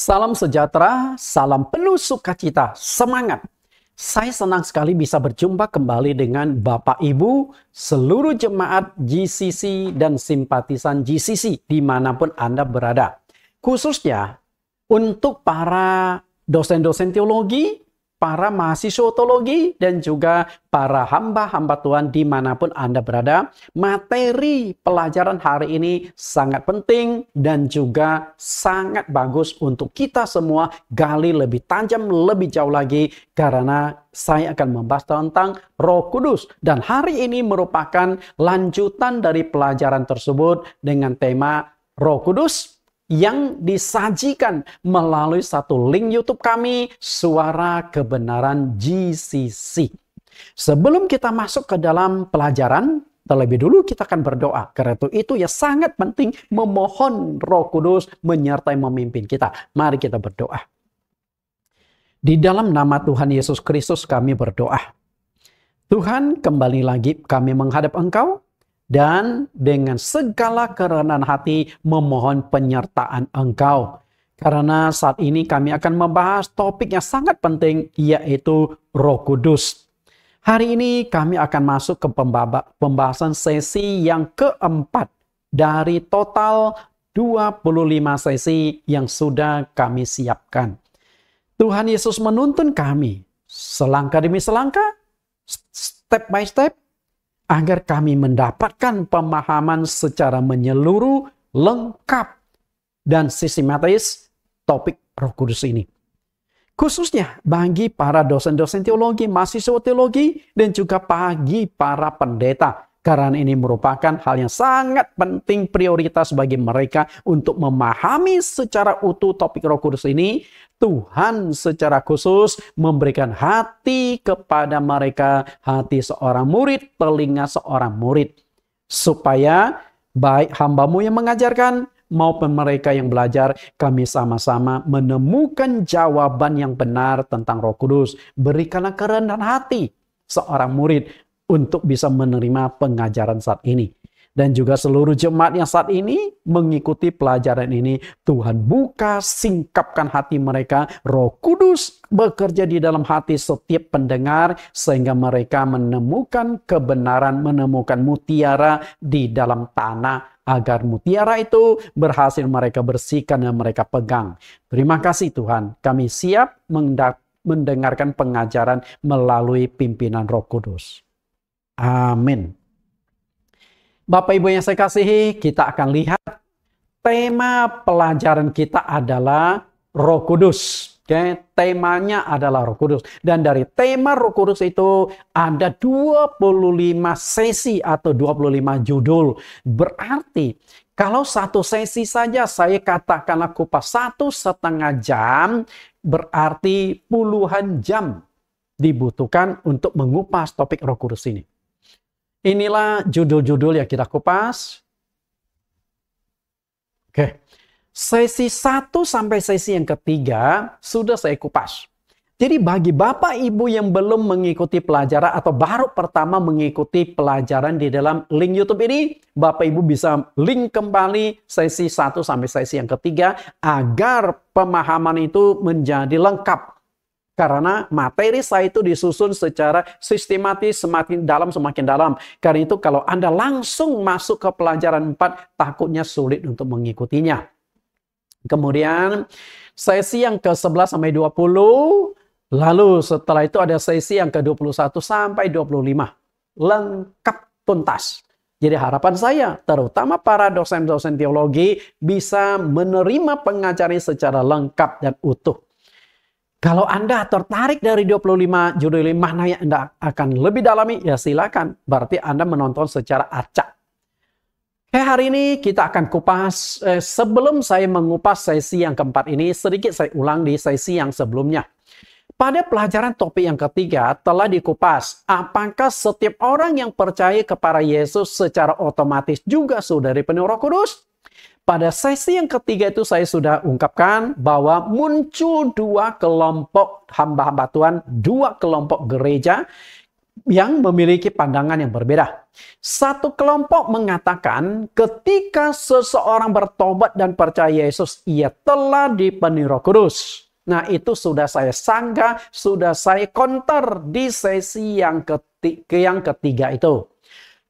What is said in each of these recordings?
Salam sejahtera, salam penuh sukacita, semangat. Saya senang sekali bisa berjumpa kembali dengan Bapak Ibu, seluruh jemaat GCC dan simpatisan GCC dimanapun Anda berada. Khususnya untuk para dosen-dosen teologi, para mahasiswa teologi, dan juga para hamba-hamba Tuhan dimanapun Anda berada. Materi pelajaran hari ini sangat penting dan juga sangat bagus untuk kita semua gali lebih tajam, lebih jauh lagi, karena saya akan membahas tentang Roh Kudus. Dan hari ini merupakan lanjutan dari pelajaran tersebut dengan tema Roh Kudus yang disajikan melalui satu link YouTube kami, Suara Kebenaran GCC. Sebelum kita masuk ke dalam pelajaran, terlebih dulu kita akan berdoa. Karena itu ya sangat penting memohon Roh Kudus menyertai memimpin kita. Mari kita berdoa. Di dalam nama Tuhan Yesus Kristus kami berdoa. Tuhan, kembali lagi kami menghadap Engkau. Dan dengan segala kerendahan hati memohon penyertaan Engkau. Karena saat ini kami akan membahas topik yang sangat penting, yaitu Roh Kudus. Hari ini kami akan masuk ke pembahasan sesi yang keempat dari total 25 sesi yang sudah kami siapkan. Tuhan Yesus menuntun kami selangkah demi selangkah, step by step, agar kami mendapatkan pemahaman secara menyeluruh, lengkap, dan sistematis topik Roh Kudus ini. Khususnya bagi para dosen-dosen teologi, mahasiswa teologi, dan juga bagi para pendeta. Karena ini merupakan hal yang sangat penting, prioritas bagi mereka untuk memahami secara utuh topik Roh Kudus ini. Tuhan secara khusus memberikan hati kepada mereka, hati seorang murid, telinga seorang murid. Supaya baik hamba-Mu yang mengajarkan maupun mereka yang belajar, kami sama-sama menemukan jawaban yang benar tentang Roh Kudus. Berikanlah kerendahan hati seorang murid untuk bisa menerima pengajaran saat ini. Dan juga seluruh jemaat yang saat ini mengikuti pelajaran ini, Tuhan buka, singkapkan hati mereka. Roh Kudus bekerja di dalam hati setiap pendengar, sehingga mereka menemukan kebenaran, menemukan mutiara di dalam tanah, agar mutiara itu berhasil mereka bersihkan dan mereka pegang. Terima kasih Tuhan, kami siap mendengarkan pengajaran melalui pimpinan Roh Kudus. Amin. Bapak Ibu yang saya kasihi, kita akan lihat tema pelajaran kita adalah Roh Kudus. Oke, temanya adalah Roh Kudus. Dan dari tema Roh Kudus itu ada 25 sesi atau 25 judul. Berarti kalau satu sesi saja saya katakanlah kupas 1,5 jam, berarti puluhan jam dibutuhkan untuk mengupas topik Roh Kudus ini. Inilah judul-judul yang kita kupas. Oke. Sesi 1 sampai sesi yang ketiga sudah saya kupas. Jadi bagi Bapak Ibu yang belum mengikuti pelajaran atau baru pertama mengikuti pelajaran di dalam link YouTube ini, Bapak Ibu bisa link kembali sesi 1 sampai sesi yang ketiga agar pemahaman itu menjadi lengkap. Karena materi saya itu disusun secara sistematis, semakin dalam. Karena itu kalau Anda langsung masuk ke pelajaran 4, takutnya sulit untuk mengikutinya. Kemudian sesi yang ke-11 sampai 20, lalu setelah itu ada sesi yang ke-21 sampai 25. Lengkap tuntas. Jadi harapan saya, terutama para dosen-dosen teologi, bisa menerima pengajaran secara lengkap dan utuh. Kalau Anda tertarik dari 25 judul ini, mana yang Anda akan lebih dalami, ya silakan. Berarti Anda menonton secara acak. Hari ini kita akan kupas, sebelum saya mengupas sesi yang keempat ini, sedikit saya ulang di sesi yang sebelumnya. Pada pelajaran topik yang ketiga telah dikupas, apakah setiap orang yang percaya kepada Yesus secara otomatis juga sudah dipenuhi Roh Kudus? Pada sesi yang ketiga itu saya sudah ungkapkan bahwa muncul dua kelompok hamba-hamba Tuhan, dua kelompok gereja. yang memiliki pandangan yang berbeda. Satu kelompok mengatakan ketika seseorang bertobat dan percaya Yesus, ia telah dipenuhi Roh Kudus. Nah, itu sudah saya sanggah, sudah saya counter di sesi yang ketiga itu.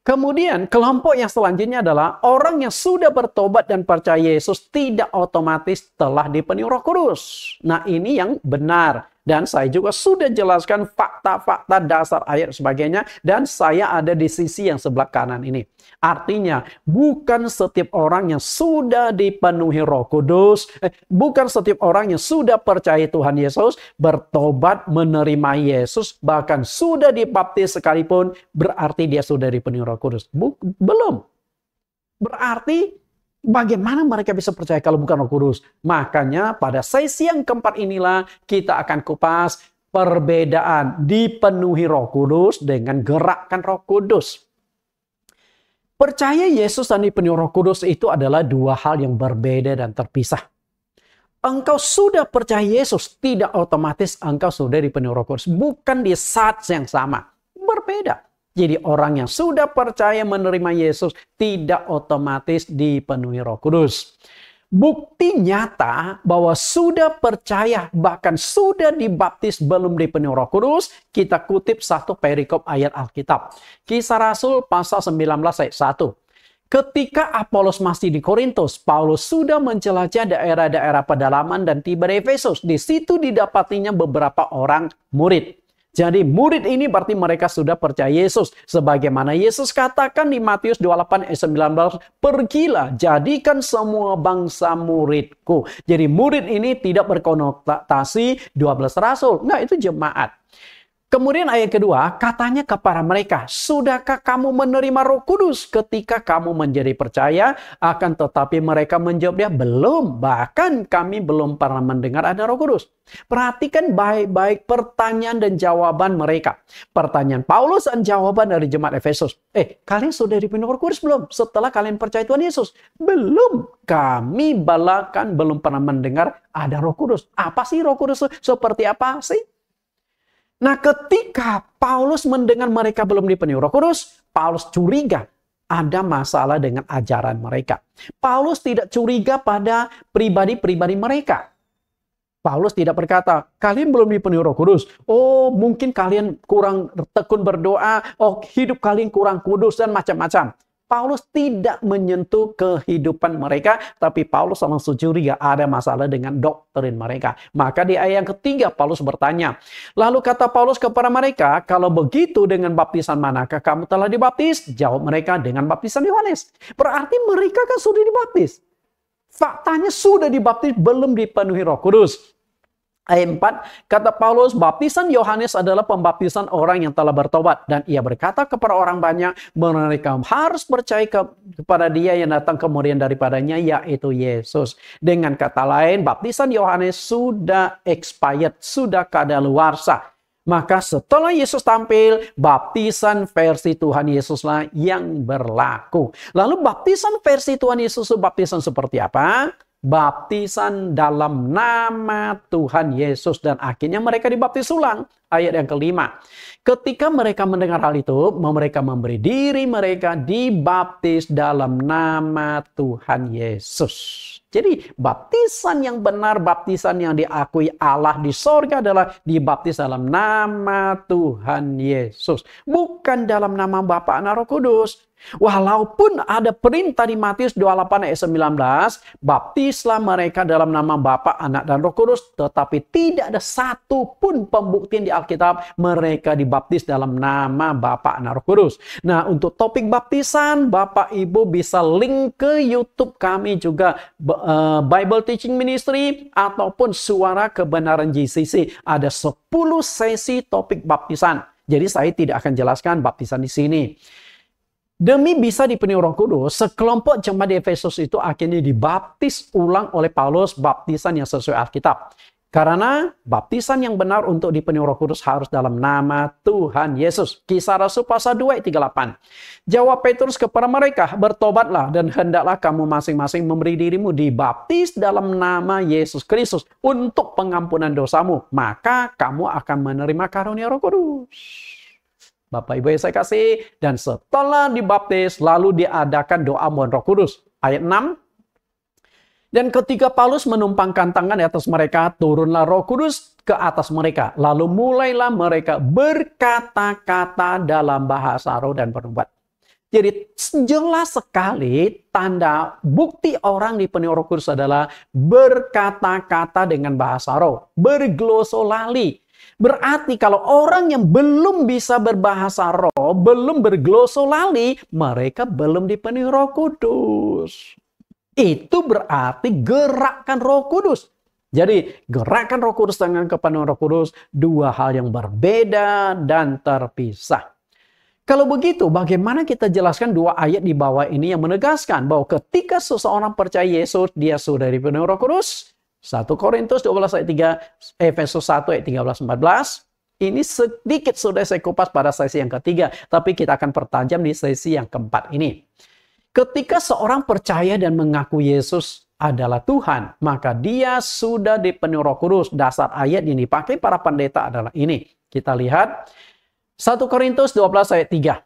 Kemudian kelompok yang selanjutnya adalah orang yang sudah bertobat dan percaya Yesus tidak otomatis telah dipenuhi Roh Kudus. Nah, ini yang benar. Dan saya juga sudah jelaskan fakta-fakta dasar ayat sebagainya. Dan saya ada di sisi yang sebelah kanan ini. Artinya, bukan setiap orang yang sudah dipenuhi Roh Kudus, bukan setiap orang yang sudah percaya Tuhan Yesus, bertobat menerima Yesus, bahkan sudah dibaptis sekalipun, berarti dia sudah dipenuhi Roh Kudus. Belum. Berarti bagaimana mereka bisa percaya kalau bukan Roh Kudus? Makanya pada sesi yang keempat inilah kita akan kupas perbedaan dipenuhi Roh Kudus dengan gerakan Roh Kudus. Percaya Yesus dan dipenuhi Roh Kudus itu adalah dua hal yang berbeda dan terpisah. Engkau sudah percaya Yesus, tidak otomatis engkau sudah dipenuhi Roh Kudus. Bukan di saat yang sama. Berbeda. Jadi orang yang sudah percaya menerima Yesus tidak otomatis dipenuhi Roh Kudus. Bukti nyata bahwa sudah percaya bahkan sudah dibaptis belum dipenuhi Roh Kudus, kita kutip satu perikop ayat Alkitab. Kisah Rasul pasal 19 ayat 1. Ketika Apolos masih di Korintus, Paulus sudah menjelajah daerah-daerah pedalaman dan tiba di Efesus. Di situ didapatinya beberapa orang murid. Jadi murid ini berarti mereka sudah percaya Yesus. Sebagaimana Yesus katakan di Matius 28 ayat 19, pergilah jadikan semua bangsa muridku. Jadi murid ini tidak berkonotasi 12 rasul. Nah, itu jemaat. Kemudian ayat kedua, katanya kepada mereka, sudahkah kamu menerima Roh Kudus ketika kamu menjadi percaya? Akan tetapi mereka menjawab dia, belum. Bahkan kami belum pernah mendengar ada Roh Kudus. Perhatikan baik-baik pertanyaan dan jawaban mereka. Pertanyaan Paulus dan jawaban dari jemaat Efesus. Kalian sudah dipenuhi Roh Kudus belum? Setelah kalian percaya Tuhan Yesus? Belum. Kami bahkan belum pernah mendengar ada Roh Kudus. Apa sih Roh Kudus? Seperti apa sih? Nah, ketika Paulus mendengar mereka belum dipenuhi Roh Kudus, Paulus curiga ada masalah dengan ajaran mereka. Paulus tidak curiga pada pribadi-pribadi mereka. Paulus tidak berkata, kalian belum dipenuhi Roh Kudus. Oh, mungkin kalian kurang tekun berdoa. Oh, hidup kalian kurang kudus dan macam-macam. Paulus tidak menyentuh kehidupan mereka, tapi Paulus langsung curiga ada masalah dengan doktrin mereka. Maka di ayat yang ketiga Paulus bertanya. Lalu kata Paulus kepada mereka, kalau begitu dengan baptisan manakah kamu telah dibaptis? Jawab mereka, dengan baptisan Yohanes. Berarti mereka kan sudah dibaptis. Faktanya sudah dibaptis, belum dipenuhi Roh Kudus. Ayat 4, kata Paulus, baptisan Yohanes adalah pembaptisan orang yang telah bertobat. Dan ia berkata kepada orang banyak, mereka harus percaya kepada dia yang datang kemudian daripadanya, yaitu Yesus. Dengan kata lain, baptisan Yohanes sudah expired, sudah kadaluarsa. Maka setelah Yesus tampil, baptisan versi Tuhan Yesuslah yang berlaku. Lalu baptisan versi Tuhan Yesus, baptisan seperti apa? Baptisan dalam nama Tuhan Yesus. Dan akhirnya mereka dibaptis ulang. Ayat yang kelima. Ketika mereka mendengar hal itu, mereka memberi diri mereka dibaptis dalam nama Tuhan Yesus. Jadi baptisan yang benar, baptisan yang diakui Allah di sorga adalah dibaptis dalam nama Tuhan Yesus. Bukan dalam nama Bapa, Anak, Roh Kudus. Walaupun ada perintah di Matius 28 ayat 19, baptislah mereka dalam nama Bapa, Anak, dan Roh Kudus, tetapi tidak ada satu pun pembuktian di Alkitab mereka dibaptis dalam nama Bapa, Anak, Roh Kudus. Nah, untuk topik baptisan, Bapak Ibu bisa link ke YouTube kami juga, Bible Teaching Ministry ataupun Suara Kebenaran GCC. Ada 10 sesi topik baptisan. Jadi saya tidak akan jelaskan baptisan di sini. Demi bisa dipenuhi Roh Kudus, sekelompok jemaat di Efesus itu akhirnya dibaptis ulang oleh Paulus, baptisan yang sesuai Alkitab. Karena baptisan yang benar untuk dipenuhi Roh Kudus harus dalam nama Tuhan Yesus. Kisah Rasul pasal 2 ayat 38. Jawab Petrus kepada mereka, bertobatlah dan hendaklah kamu masing-masing memberi dirimu dibaptis dalam nama Yesus Kristus untuk pengampunan dosamu. Maka kamu akan menerima karunia Roh Kudus. Bapak Ibu yang saya kasih, dan setelah dibaptis, lalu diadakan doa mohon Roh Kudus. Ayat 6. Dan ketika Paulus menumpangkan tangan di atas mereka, turunlah Roh Kudus ke atas mereka. Lalu mulailah mereka berkata-kata dalam bahasa roh dan bernubuat. Jadi jelas sekali tanda bukti orang dipenuhi Roh Kudus adalah berkata-kata dengan bahasa roh, berglosolali. Berarti kalau orang yang belum bisa berbahasa roh, belum berglosolali, mereka belum dipenuhi Roh Kudus. Itu berarti gerakan Roh Kudus. Jadi gerakan Roh Kudus dengan kepenuhan Roh Kudus, dua hal yang berbeda dan terpisah. Kalau begitu, bagaimana kita jelaskan dua ayat di bawah ini yang menegaskan bahwa ketika seseorang percaya Yesus, dia sudah dipenuhi Roh Kudus? 1 Korintus 12 ayat 3, Efesus 1 ayat 13-14. Ini sedikit sudah saya kupas pada sesi yang ketiga, tapi kita akan pertajam di sesi yang keempat ini. Ketika seorang percaya dan mengaku Yesus adalah Tuhan, maka dia sudah dipenuhi Roh Kudus. Dasar ayat yang dipakai para pendeta adalah ini. Kita lihat 1 Korintus 12 ayat 3.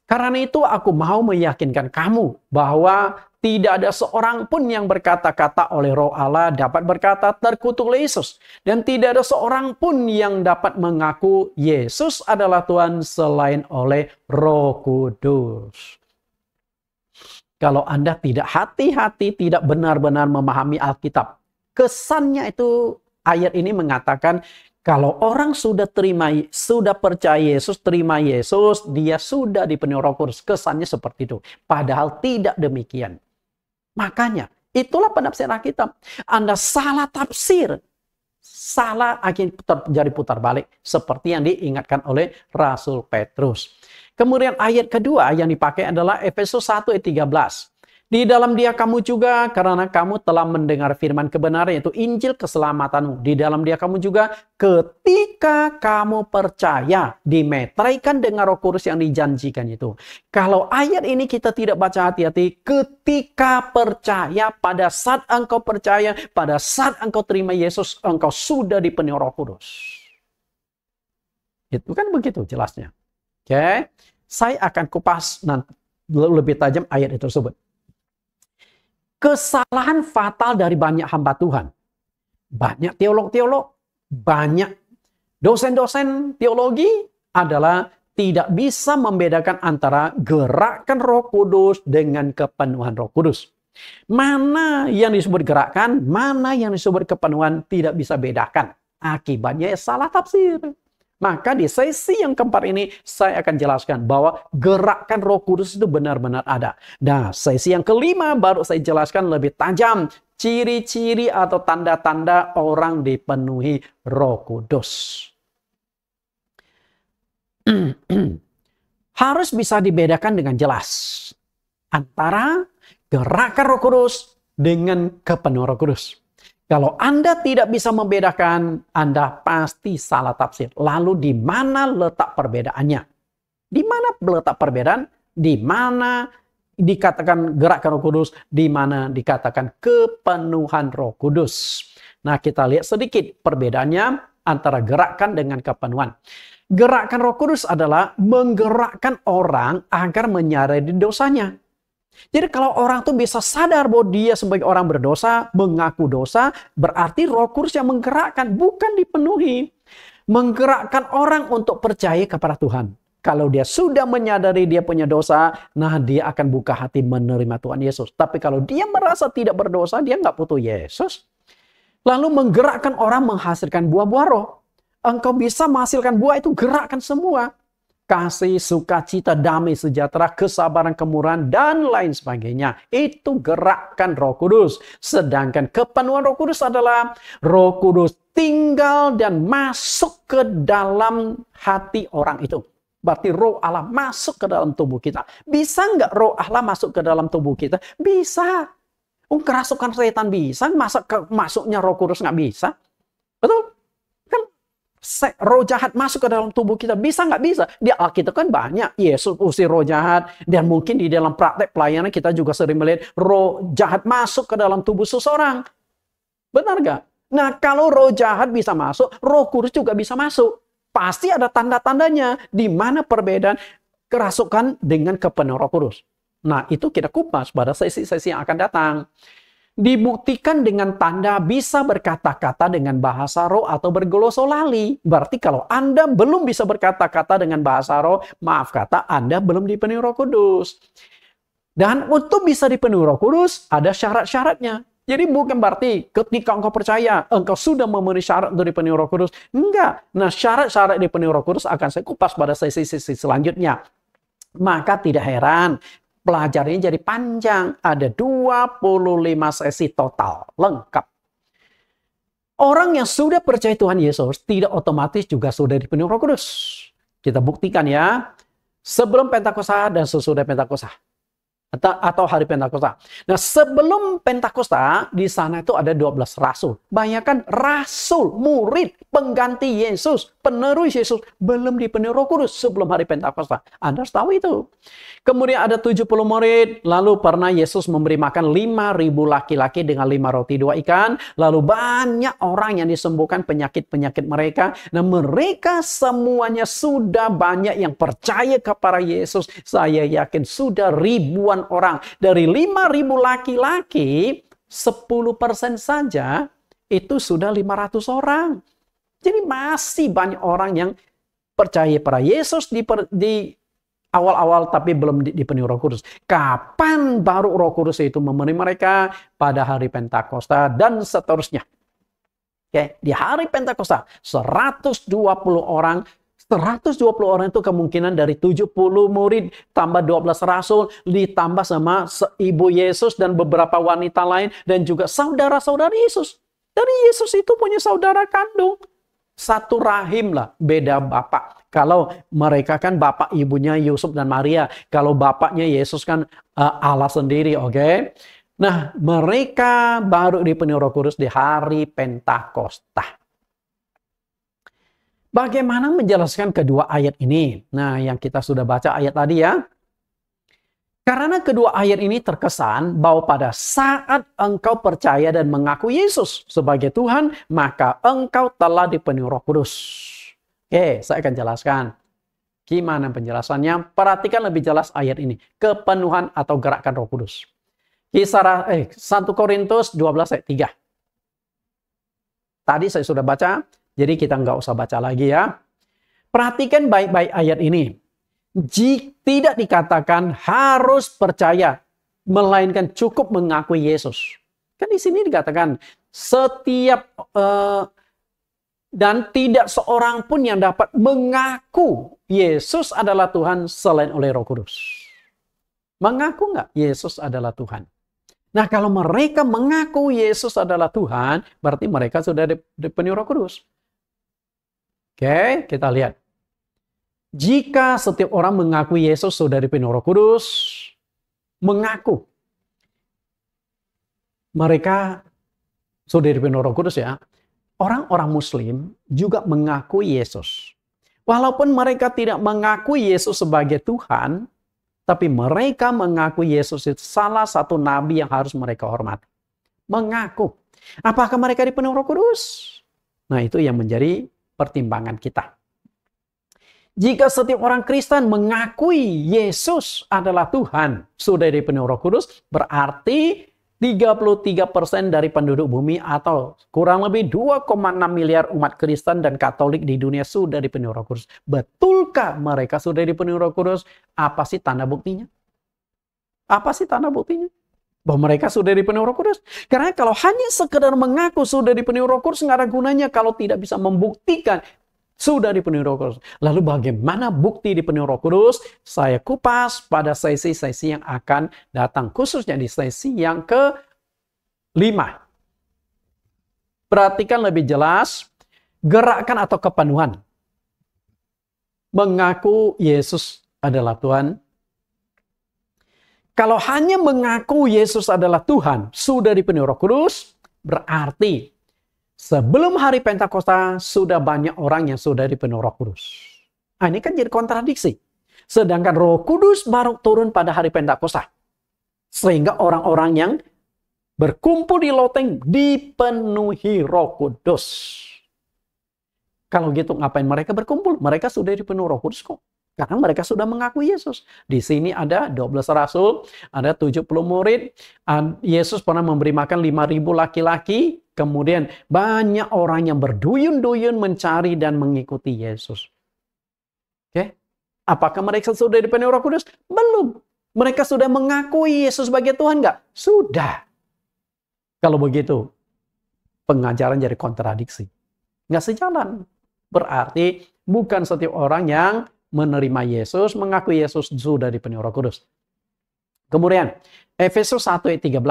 Karena itu aku mau meyakinkan kamu bahwa tidak ada seorang pun yang berkata-kata oleh Roh Allah dapat berkata terkutuklah Yesus. Dan tidak ada seorang pun yang dapat mengaku Yesus adalah Tuhan selain oleh Roh Kudus. Kalau Anda tidak hati-hati, tidak benar-benar memahami Alkitab, kesannya itu ayat ini mengatakan kalau orang sudah percaya Yesus, terima Yesus, dia sudah dipenuhi Roh Kudus. Kesannya seperti itu. Padahal tidak demikian. Makanya, itulah penafsiran Alkitab. Anda salah tafsir. Salah akhirnya terjadi putar balik. Seperti yang diingatkan oleh Rasul Petrus. Kemudian ayat kedua yang dipakai adalah Efesus 1 ayat 13. Di dalam dia kamu juga karena kamu telah mendengar firman kebenaran yaitu Injil keselamatanmu. Di dalam dia kamu juga ketika kamu percaya dimeteraikan dengan Roh Kudus yang dijanjikan itu. Kalau ayat ini kita tidak baca hati-hati, ketika percaya, pada saat engkau percaya, pada saat engkau terima Yesus, engkau sudah dipenuhi Roh Kudus. Itu kan begitu jelasnya. Oke, saya akan kupas nanti lebih tajam ayat itu tersebut. Kesalahan fatal dari banyak hamba Tuhan. Banyak teolog-teolog, banyak dosen-dosen teologi adalah tidak bisa membedakan antara gerakan Roh Kudus dengan kepenuhan Roh Kudus. Mana yang disebut gerakan, mana yang disebut kepenuhan tidak bisa bedakan. Akibatnya salah tafsir. Maka di sesi yang keempat ini saya akan jelaskan bahwa gerakan Roh Kudus itu benar-benar ada. Nah, sesi yang kelima baru saya jelaskan lebih tajam ciri-ciri atau tanda-tanda orang dipenuhi Roh Kudus. Harus bisa dibedakan dengan jelas antara gerakan Roh Kudus dengan kepenuhan Roh Kudus. Kalau Anda tidak bisa membedakan, Anda pasti salah tafsir. Lalu di mana letak perbedaannya? Di mana letak perbedaan? Di mana dikatakan gerakan Roh Kudus? Di mana dikatakan kepenuhan Roh Kudus? Nah, kita lihat sedikit perbedaannya antara gerakan dengan kepenuhan. Gerakan Roh Kudus adalah menggerakkan orang agar menyadari dosanya. Jadi kalau orang tuh bisa sadar bahwa dia sebagai orang berdosa, mengaku dosa, berarti Roh Kudus yang menggerakkan, bukan dipenuhi. Menggerakkan orang untuk percaya kepada Tuhan. Kalau dia sudah menyadari dia punya dosa, nah dia akan buka hati menerima Tuhan Yesus. Tapi kalau dia merasa tidak berdosa, dia nggak butuh Yesus. Lalu menggerakkan orang menghasilkan buah-buah roh. Engkau bisa menghasilkan buah itu gerakkan semua. Kasih, sukacita, damai, sejahtera, kesabaran, kemurahan, dan lain sebagainya. Itu gerakan Roh Kudus. Sedangkan kepenuhan Roh Kudus adalah Roh Kudus tinggal dan masuk ke dalam hati orang itu. Berarti Roh Allah masuk ke dalam tubuh kita. Bisa nggak Roh Allah masuk ke dalam tubuh kita? Bisa. Kerasukan setan bisa, masuknya Roh Kudus nggak bisa? Betul? Roh jahat masuk ke dalam tubuh kita. Bisa nggak bisa? Di Alkitab kan banyak. Yesus usir roh jahat. Dan mungkin di dalam praktek pelayanan kita juga sering melihat roh jahat masuk ke dalam tubuh seseorang. Benar nggak? Nah, kalau roh jahat bisa masuk, Roh Kudus juga bisa masuk. Pasti ada tanda-tandanya di mana perbedaan kerasukan dengan kepenuhan Roh Kudus. Nah, itu kita kupas pada sesi-sesi yang akan datang. Dibuktikan dengan tanda bisa berkata-kata dengan bahasa roh atau berglosolali. Berarti kalau Anda belum bisa berkata-kata dengan bahasa roh, maaf kata Anda belum dipenuhi Roh Kudus. Dan untuk bisa dipenuhi Roh Kudus, ada syarat-syaratnya. Jadi bukan berarti ketika engkau percaya, engkau sudah memenuhi syarat untuk dipenuhi Roh Kudus. Enggak. Nah, syarat-syarat dipenuhi Roh Kudus akan saya kupas pada sesi-sesi selanjutnya. Maka tidak heran, pelajarannya jadi panjang. Ada 25 sesi total, lengkap. Orang yang sudah percaya Tuhan Yesus tidak otomatis juga sudah dipenuhi Roh Kudus. Kita buktikan ya. Sebelum Pentakosta dan sesudah Pentakosta. Atau hari Pentakosta. Nah, sebelum Pentakosta, di sana itu ada 12 rasul. Bayangkan rasul, murid, pengganti Yesus, penerus Yesus, belum dipenuhi Roh Kudus sebelum hari Pentakosta. Anda harus tahu itu. Kemudian ada 70 murid, lalu pernah Yesus memberi makan 5.000 laki-laki dengan 5 roti 2 ikan, lalu banyak orang yang disembuhkan penyakit-penyakit mereka. Nah, mereka semuanya sudah banyak yang percaya kepada Yesus. Saya yakin sudah ribuan orang. Dari 5.000 laki-laki, 10% saja itu sudah 500 orang. Jadi masih banyak orang yang percaya pada Yesus di awal-awal tapi belum dipenuhi Roh Kudus. Kapan baru Roh Kudus itu memenuhi mereka? Pada hari Pentakosta dan seterusnya. Oke, di hari Pentakosta 120 orang. 120 orang itu kemungkinan dari 70 murid tambah 12 rasul ditambah sama ibu Yesus dan beberapa wanita lain dan juga saudara-saudara Yesus. Dari Yesus itu punya saudara kandung. Satu rahim lah, beda bapak. Kalau mereka kan bapak ibunya Yusuf dan Maria. Kalau bapaknya Yesus kan Allah sendiri, oke? Nah, mereka baru dipenuhi Roh Kudus di hari Pentakosta. Bagaimana menjelaskan kedua ayat ini? Nah, yang kita sudah baca ayat tadi ya. Karena kedua ayat ini terkesan bahwa pada saat engkau percaya dan mengaku Yesus sebagai Tuhan, maka engkau telah dipenuhi Roh Kudus. Oke, saya akan jelaskan. Gimana penjelasannya? Perhatikan lebih jelas ayat ini. Kepenuhan atau gerakan Roh Kudus. Kisah 1 Korintus 12 ayat 3. Tadi saya sudah baca. Jadi kita nggak usah baca lagi ya. Perhatikan baik-baik ayat ini. Jika tidak dikatakan harus percaya, melainkan cukup mengakui Yesus. Kan di sini dikatakan setiap dan tidak seorang pun yang dapat mengaku Yesus adalah Tuhan selain oleh Roh Kudus. Mengaku nggak Yesus adalah Tuhan? Nah, kalau mereka mengaku Yesus adalah Tuhan, berarti mereka sudah dipenuhi Roh Kudus. Oke, kita lihat. Jika setiap orang mengaku Yesus sudah dipenuhi Roh Kudus, mengaku mereka sudah dipenuhi Roh Kudus ya. Orang-orang Muslim juga mengakui Yesus. Walaupun mereka tidak mengakui Yesus sebagai Tuhan, tapi mereka mengakui Yesus itu salah satu nabi yang harus mereka hormati. Mengaku. Apakah mereka dipenuhi Roh Kudus? Nah, itu yang menjadi pertimbangan kita. Jika setiap orang Kristen mengakui Yesus adalah Tuhan, sudah dipenuhi Roh Kudus, berarti 33% dari penduduk bumi atau kurang lebih 2,6 miliar umat Kristen dan Katolik di dunia sudah dipenuhi Roh Kudus. Betulkah mereka sudah dipenuhi Roh Kudus? Apa sih tanda buktinya? Apa sih tanda buktinya? Bahwa mereka sudah dipenuhi Roh Kudus. Karena kalau hanya sekedar mengaku sudah dipenuhi Roh Kudus, nggak ada gunanya kalau tidak bisa membuktikan sudah dipenuhi Roh Kudus. Lalu bagaimana bukti dipenuhi Roh Kudus? Saya kupas pada sesi-sesi yang akan datang. Khususnya di sesi yang ke-5. Perhatikan lebih jelas. Gerakan atau kepenuhan. Mengaku Yesus adalah Tuhan. Kalau hanya mengaku Yesus adalah Tuhan, sudah dipenuhi Roh Kudus, berarti sebelum hari Pentakosta sudah banyak orang yang sudah dipenuhi Roh Kudus. Nah, ini kan jadi kontradiksi. Sedangkan Roh Kudus baru turun pada hari Pentakosta. Sehingga orang-orang yang berkumpul di loteng dipenuhi Roh Kudus. Kalau gitu ngapain mereka berkumpul? Mereka sudah dipenuhi Roh Kudus kok. Karena mereka sudah mengakui Yesus. Di sini ada 12 rasul, ada 70 murid. Yesus pernah memberi makan 5.000 laki-laki. Kemudian banyak orang yang berduyun-duyun mencari dan mengikuti Yesus. Oke? Apakah mereka sudah dipenuhi Roh Kudus? Belum. Mereka sudah mengakui Yesus sebagai Tuhan nggak? Sudah. Kalau begitu, pengajaran jadi kontradiksi. Nggak sejalan. Berarti bukan setiap orang yang menerima Yesus, mengaku Yesus sudah dipenuhi Roh Kudus. Kemudian, Efesus 1 ayat 13.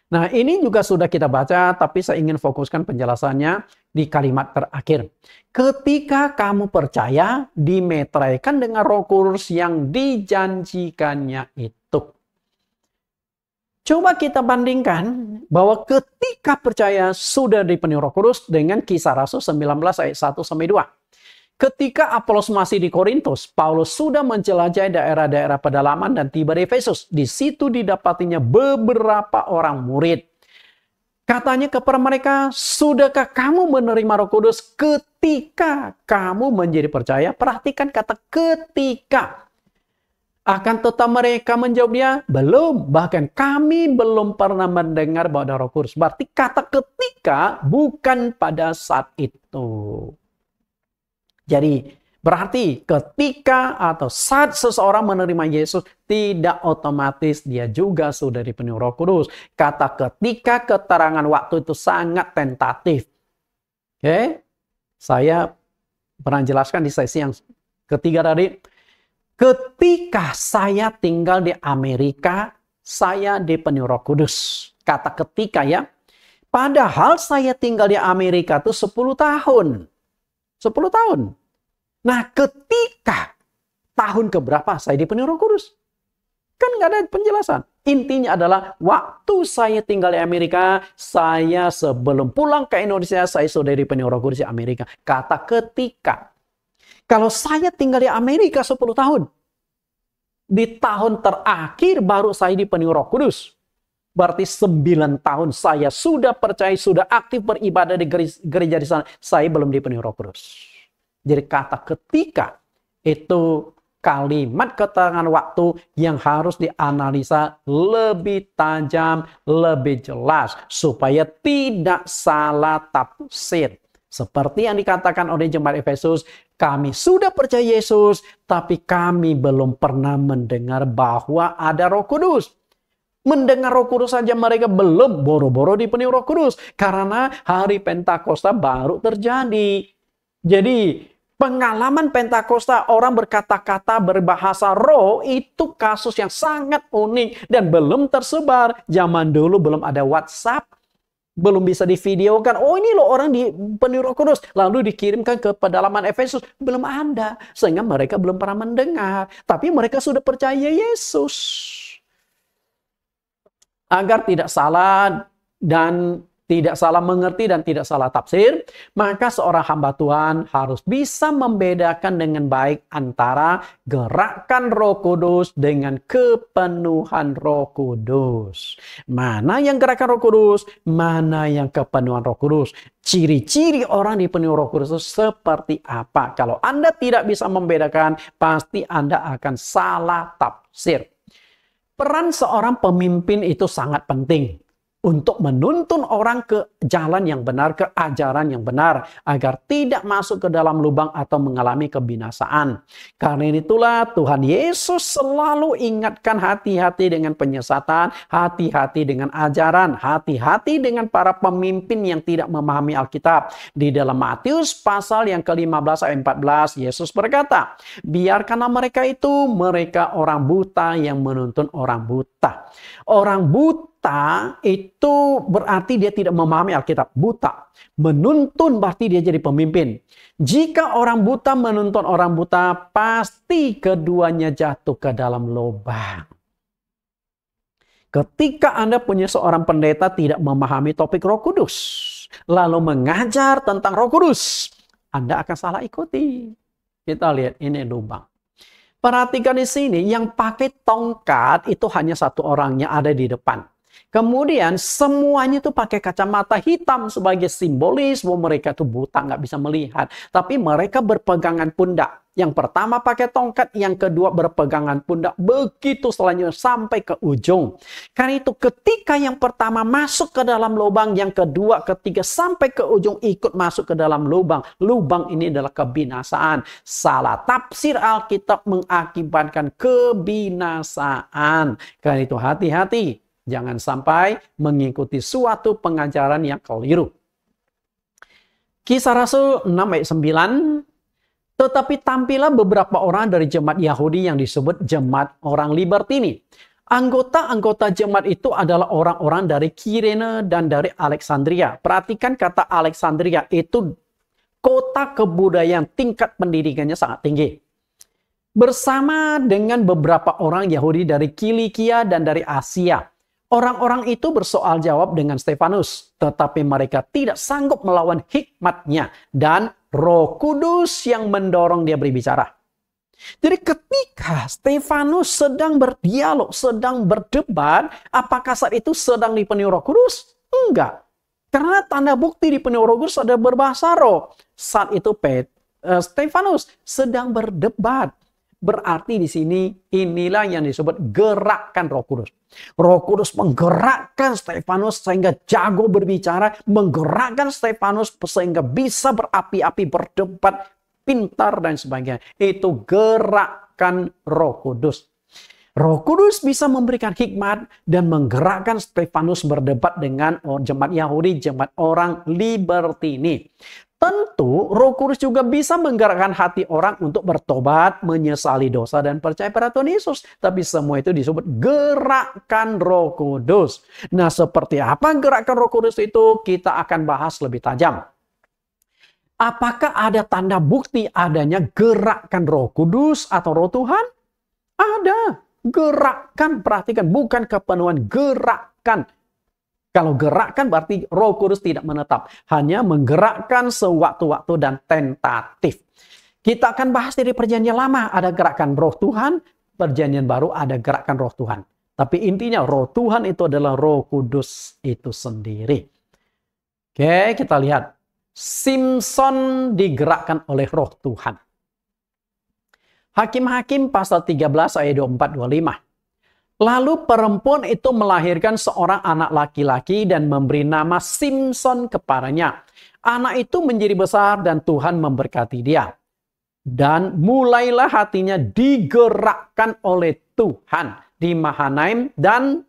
Nah, ini juga sudah kita baca, tapi saya ingin fokuskan penjelasannya di kalimat terakhir. Ketika kamu percaya, dimeteraikan dengan Roh Kudus yang dijanjikannya itu. Coba kita bandingkan bahwa ketika percaya sudah dipenuhi Roh Kudus dengan Kisah Rasul 19 ayat 1-2. Ketika Apolos masih di Korintus, Paulus sudah menjelajahi daerah-daerah pedalaman dan tiba di Efesus. Di situ didapatinya beberapa orang murid. Katanya kepada mereka, sudahkah kamu menerima Roh Kudus ketika kamu menjadi percaya? Perhatikan kata ketika. Akan tetap mereka menjawab dia, belum. Bahkan kami belum pernah mendengar bahwa ada Roh Kudus. Berarti kata ketika bukan pada saat itu. Jadi berarti ketika atau saat seseorang menerima Yesus, tidak otomatis dia juga sudah dipenuhi Roh Kudus. Kata ketika, keterangan waktu itu sangat tentatif. Oke? Saya pernah jelaskan di sesi yang ketiga tadi. Ketika saya tinggal di Amerika, saya dipenuhi Roh Kudus. Kata ketika ya. Padahal saya tinggal di Amerika itu 10 tahun. 10 tahun. Nah, ketika tahun keberapa saya dipenuhi Roh Kudus? Kan nggak ada penjelasan. Intinya adalah waktu saya tinggal di Amerika, saya sebelum pulang ke Indonesia, saya sudah dipenuhi Roh Kudus di Amerika. Kata ketika. Kalau saya tinggal di Amerika 10 tahun, di tahun terakhir baru saya dipenuhi Roh Kudus. Berarti 9 tahun saya sudah percaya, sudah aktif beribadah di gereja di sana. Saya belum dipenuhi Roh Kudus. Jadi kata ketika itu kalimat keterangan waktu yang harus dianalisa lebih tajam, lebih jelas. Supaya tidak salah tafsir. Seperti yang dikatakan oleh jemaat Efesus, kami sudah percaya Yesus, tapi kami belum pernah mendengar bahwa ada Roh Kudus. Mendengar Roh Kudus saja mereka belum, boro-boro dipenuhi Roh Kudus. Karena hari Pentakosta baru terjadi. Jadi pengalaman Pentakosta orang berkata-kata berbahasa roh itu kasus yang sangat unik dan belum tersebar. Zaman dulu belum ada WhatsApp, belum bisa divideokan. Oh, ini loh orang dipenuhi Roh Kudus, lalu dikirimkan ke pedalaman Efesus. Belum ada, sehingga mereka belum pernah mendengar. Tapi mereka sudah percaya Yesus. Agar tidak salah dan tidak salah mengerti dan tidak salah tafsir, maka seorang hamba Tuhan harus bisa membedakan dengan baik antara gerakan Roh Kudus dengan kepenuhan Roh Kudus. Mana yang gerakan Roh Kudus, mana yang kepenuhan Roh Kudus. Ciri-ciri orang dipenuhi Roh Kudus itu seperti apa? Kalau Anda tidak bisa membedakan, pasti Anda akan salah tafsir. Peran seorang pemimpin itu sangat penting untuk menuntun orang ke jalan yang benar, ke ajaran yang benar, agar tidak masuk ke dalam lubang atau mengalami kebinasaan. Karena itulah Tuhan Yesus selalu ingatkan hati-hati dengan penyesatan, hati-hati dengan ajaran, hati-hati dengan para pemimpin yang tidak memahami Alkitab. Di dalam Matius pasal yang ke-15 ayat 14, Yesus berkata, biarkanlah mereka itu, mereka orang buta yang menuntun orang buta. Orang buta itu berarti dia tidak memahami Alkitab. Buta. Menuntun berarti dia jadi pemimpin. Jika orang buta menuntun orang buta, pasti keduanya jatuh ke dalam lubang. Ketika Anda punya seorang pendeta tidak memahami topik Roh Kudus, lalu mengajar tentang Roh Kudus, Anda akan salah ikuti. Kita lihat ini lubang. Perhatikan di sini, yang pakai tongkat itu hanya satu orang yang ada di depan. Kemudian semuanya itu pakai kacamata hitam sebagai simbolis bahwa mereka itu buta, nggak bisa melihat. Tapi mereka berpegangan pundak. Yang pertama pakai tongkat, yang kedua berpegangan pundak. Begitu selanjutnya sampai ke ujung. Karena itu ketika yang pertama masuk ke dalam lubang, yang kedua, ketiga sampai ke ujung ikut masuk ke dalam lubang. Lubang ini adalah kebinasaan. Salah tafsir Alkitab mengakibatkan kebinasaan. Karena itu hati-hati. Jangan sampai mengikuti suatu pengajaran yang keliru. Kisah Rasul 6 ayat 9. Tetapi tampillah beberapa orang dari jemaat Yahudi yang disebut jemaat orang Libertini. Anggota-anggota jemaat itu adalah orang-orang dari Kirene dan dari Alexandria. Perhatikan kata Alexandria, itu kota kebudayaan, tingkat pendidikannya sangat tinggi. Bersama dengan beberapa orang Yahudi dari Kilikia dan dari Asia. Orang-orang itu bersoal jawab dengan Stefanus, tetapi mereka tidak sanggup melawan hikmatnya dan Roh Kudus yang mendorong dia berbicara. Jadi ketika Stefanus sedang berdialog, sedang berdebat, apakah saat itu sedang dipenuhi Roh Kudus? Enggak. Karena tanda bukti dipenuhi Roh Kudus ada berbahasa roh. Saat itu Stefanus sedang berdebat. Berarti di sini inilah yang disebut gerakan Roh Kudus. Roh Kudus menggerakkan Stefanus sehingga jago berbicara, menggerakkan Stefanus sehingga bisa berapi-api, berdebat, pintar dan sebagainya. Itu gerakan Roh Kudus. Roh Kudus bisa memberikan hikmat dan menggerakkan Stefanus berdebat dengan jemaat Yahudi, jemaat orang Libertini. Tentu Roh Kudus juga bisa menggerakkan hati orang untuk bertobat, menyesali dosa dan percaya pada Tuhan Yesus. Tapi semua itu disebut gerakan Roh Kudus. Nah, seperti apa gerakan Roh Kudus itu kita akan bahas lebih tajam. Apakah ada tanda bukti adanya gerakan Roh Kudus atau Roh Tuhan? Ada. Gerakan, perhatikan, bukan kepenuhan, gerakan. Kalau gerakkan berarti Roh Kudus tidak menetap. Hanya menggerakkan sewaktu-waktu dan tentatif. Kita akan bahas dari Perjanjian Lama. Ada gerakan Roh Tuhan. Perjanjian Baru ada gerakan Roh Tuhan. Tapi intinya Roh Tuhan itu adalah Roh Kudus itu sendiri. Oke, kita lihat. Simson digerakkan oleh Roh Tuhan. Hakim-Hakim pasal 13 ayat 24-25. Lalu perempuan itu melahirkan seorang anak laki-laki dan memberi nama Simson kepadanya. Anak itu menjadi besar dan Tuhan memberkati dia. Dan mulailah hatinya digerakkan oleh Tuhan di Mahanaim dan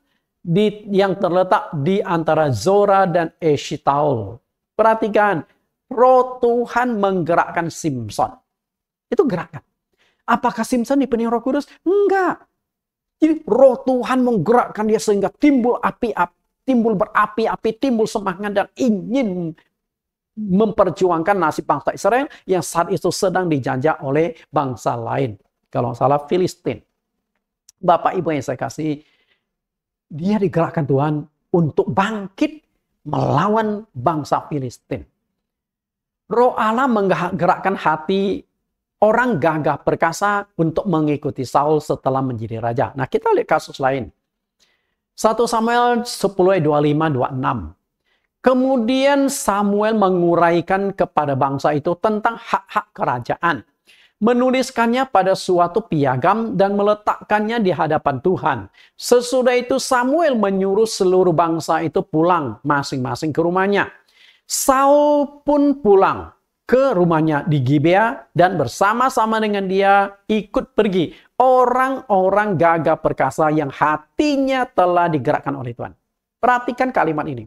yang terletak di antara Zora dan Eshitaol. Perhatikan, Roh Tuhan menggerakkan Simson. Itu gerakan. Apakah Simson dipenuhi Roh Kudus? Enggak. Jadi Roh Tuhan menggerakkan dia sehingga timbul api-api, timbul berapi-api, timbul semangat dan ingin memperjuangkan nasib bangsa Israel yang saat itu sedang dijajah oleh bangsa lain. Kalau salah Filistin. Bapak Ibu yang saya kasih, dia digerakkan Tuhan untuk bangkit melawan bangsa Filistin. Roh Allah menggerakkan hati orang gagah perkasa untuk mengikuti Saul setelah menjadi raja. Nah, kita lihat kasus lain. 1 Samuel 10 ayat 25-26. Kemudian Samuel menguraikan kepada bangsa itu tentang hak-hak kerajaan. Menuliskannya pada suatu piagam dan meletakkannya di hadapan Tuhan. Sesudah itu Samuel menyuruh seluruh bangsa itu pulang masing-masing ke rumahnya. Saul pun pulang ke rumahnya di Gibea dan bersama-sama dengan dia ikut pergi orang-orang gagah perkasa yang hatinya telah digerakkan oleh Tuhan. Perhatikan kalimat ini.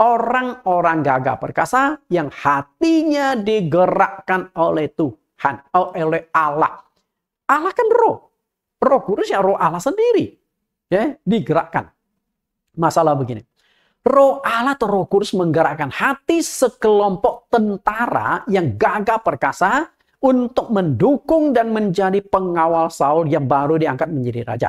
Orang-orang gagah perkasa yang hatinya digerakkan oleh Tuhan, oleh Allah. Allah kan roh. Roh Kudus ya roh Allah sendiri. Ya, digerakkan. Masalah begini. Roh Allah atau Roh Kudus menggerakkan hati sekelompok tentara yang gagah perkasa untuk mendukung dan menjadi pengawal Saul yang baru diangkat menjadi raja.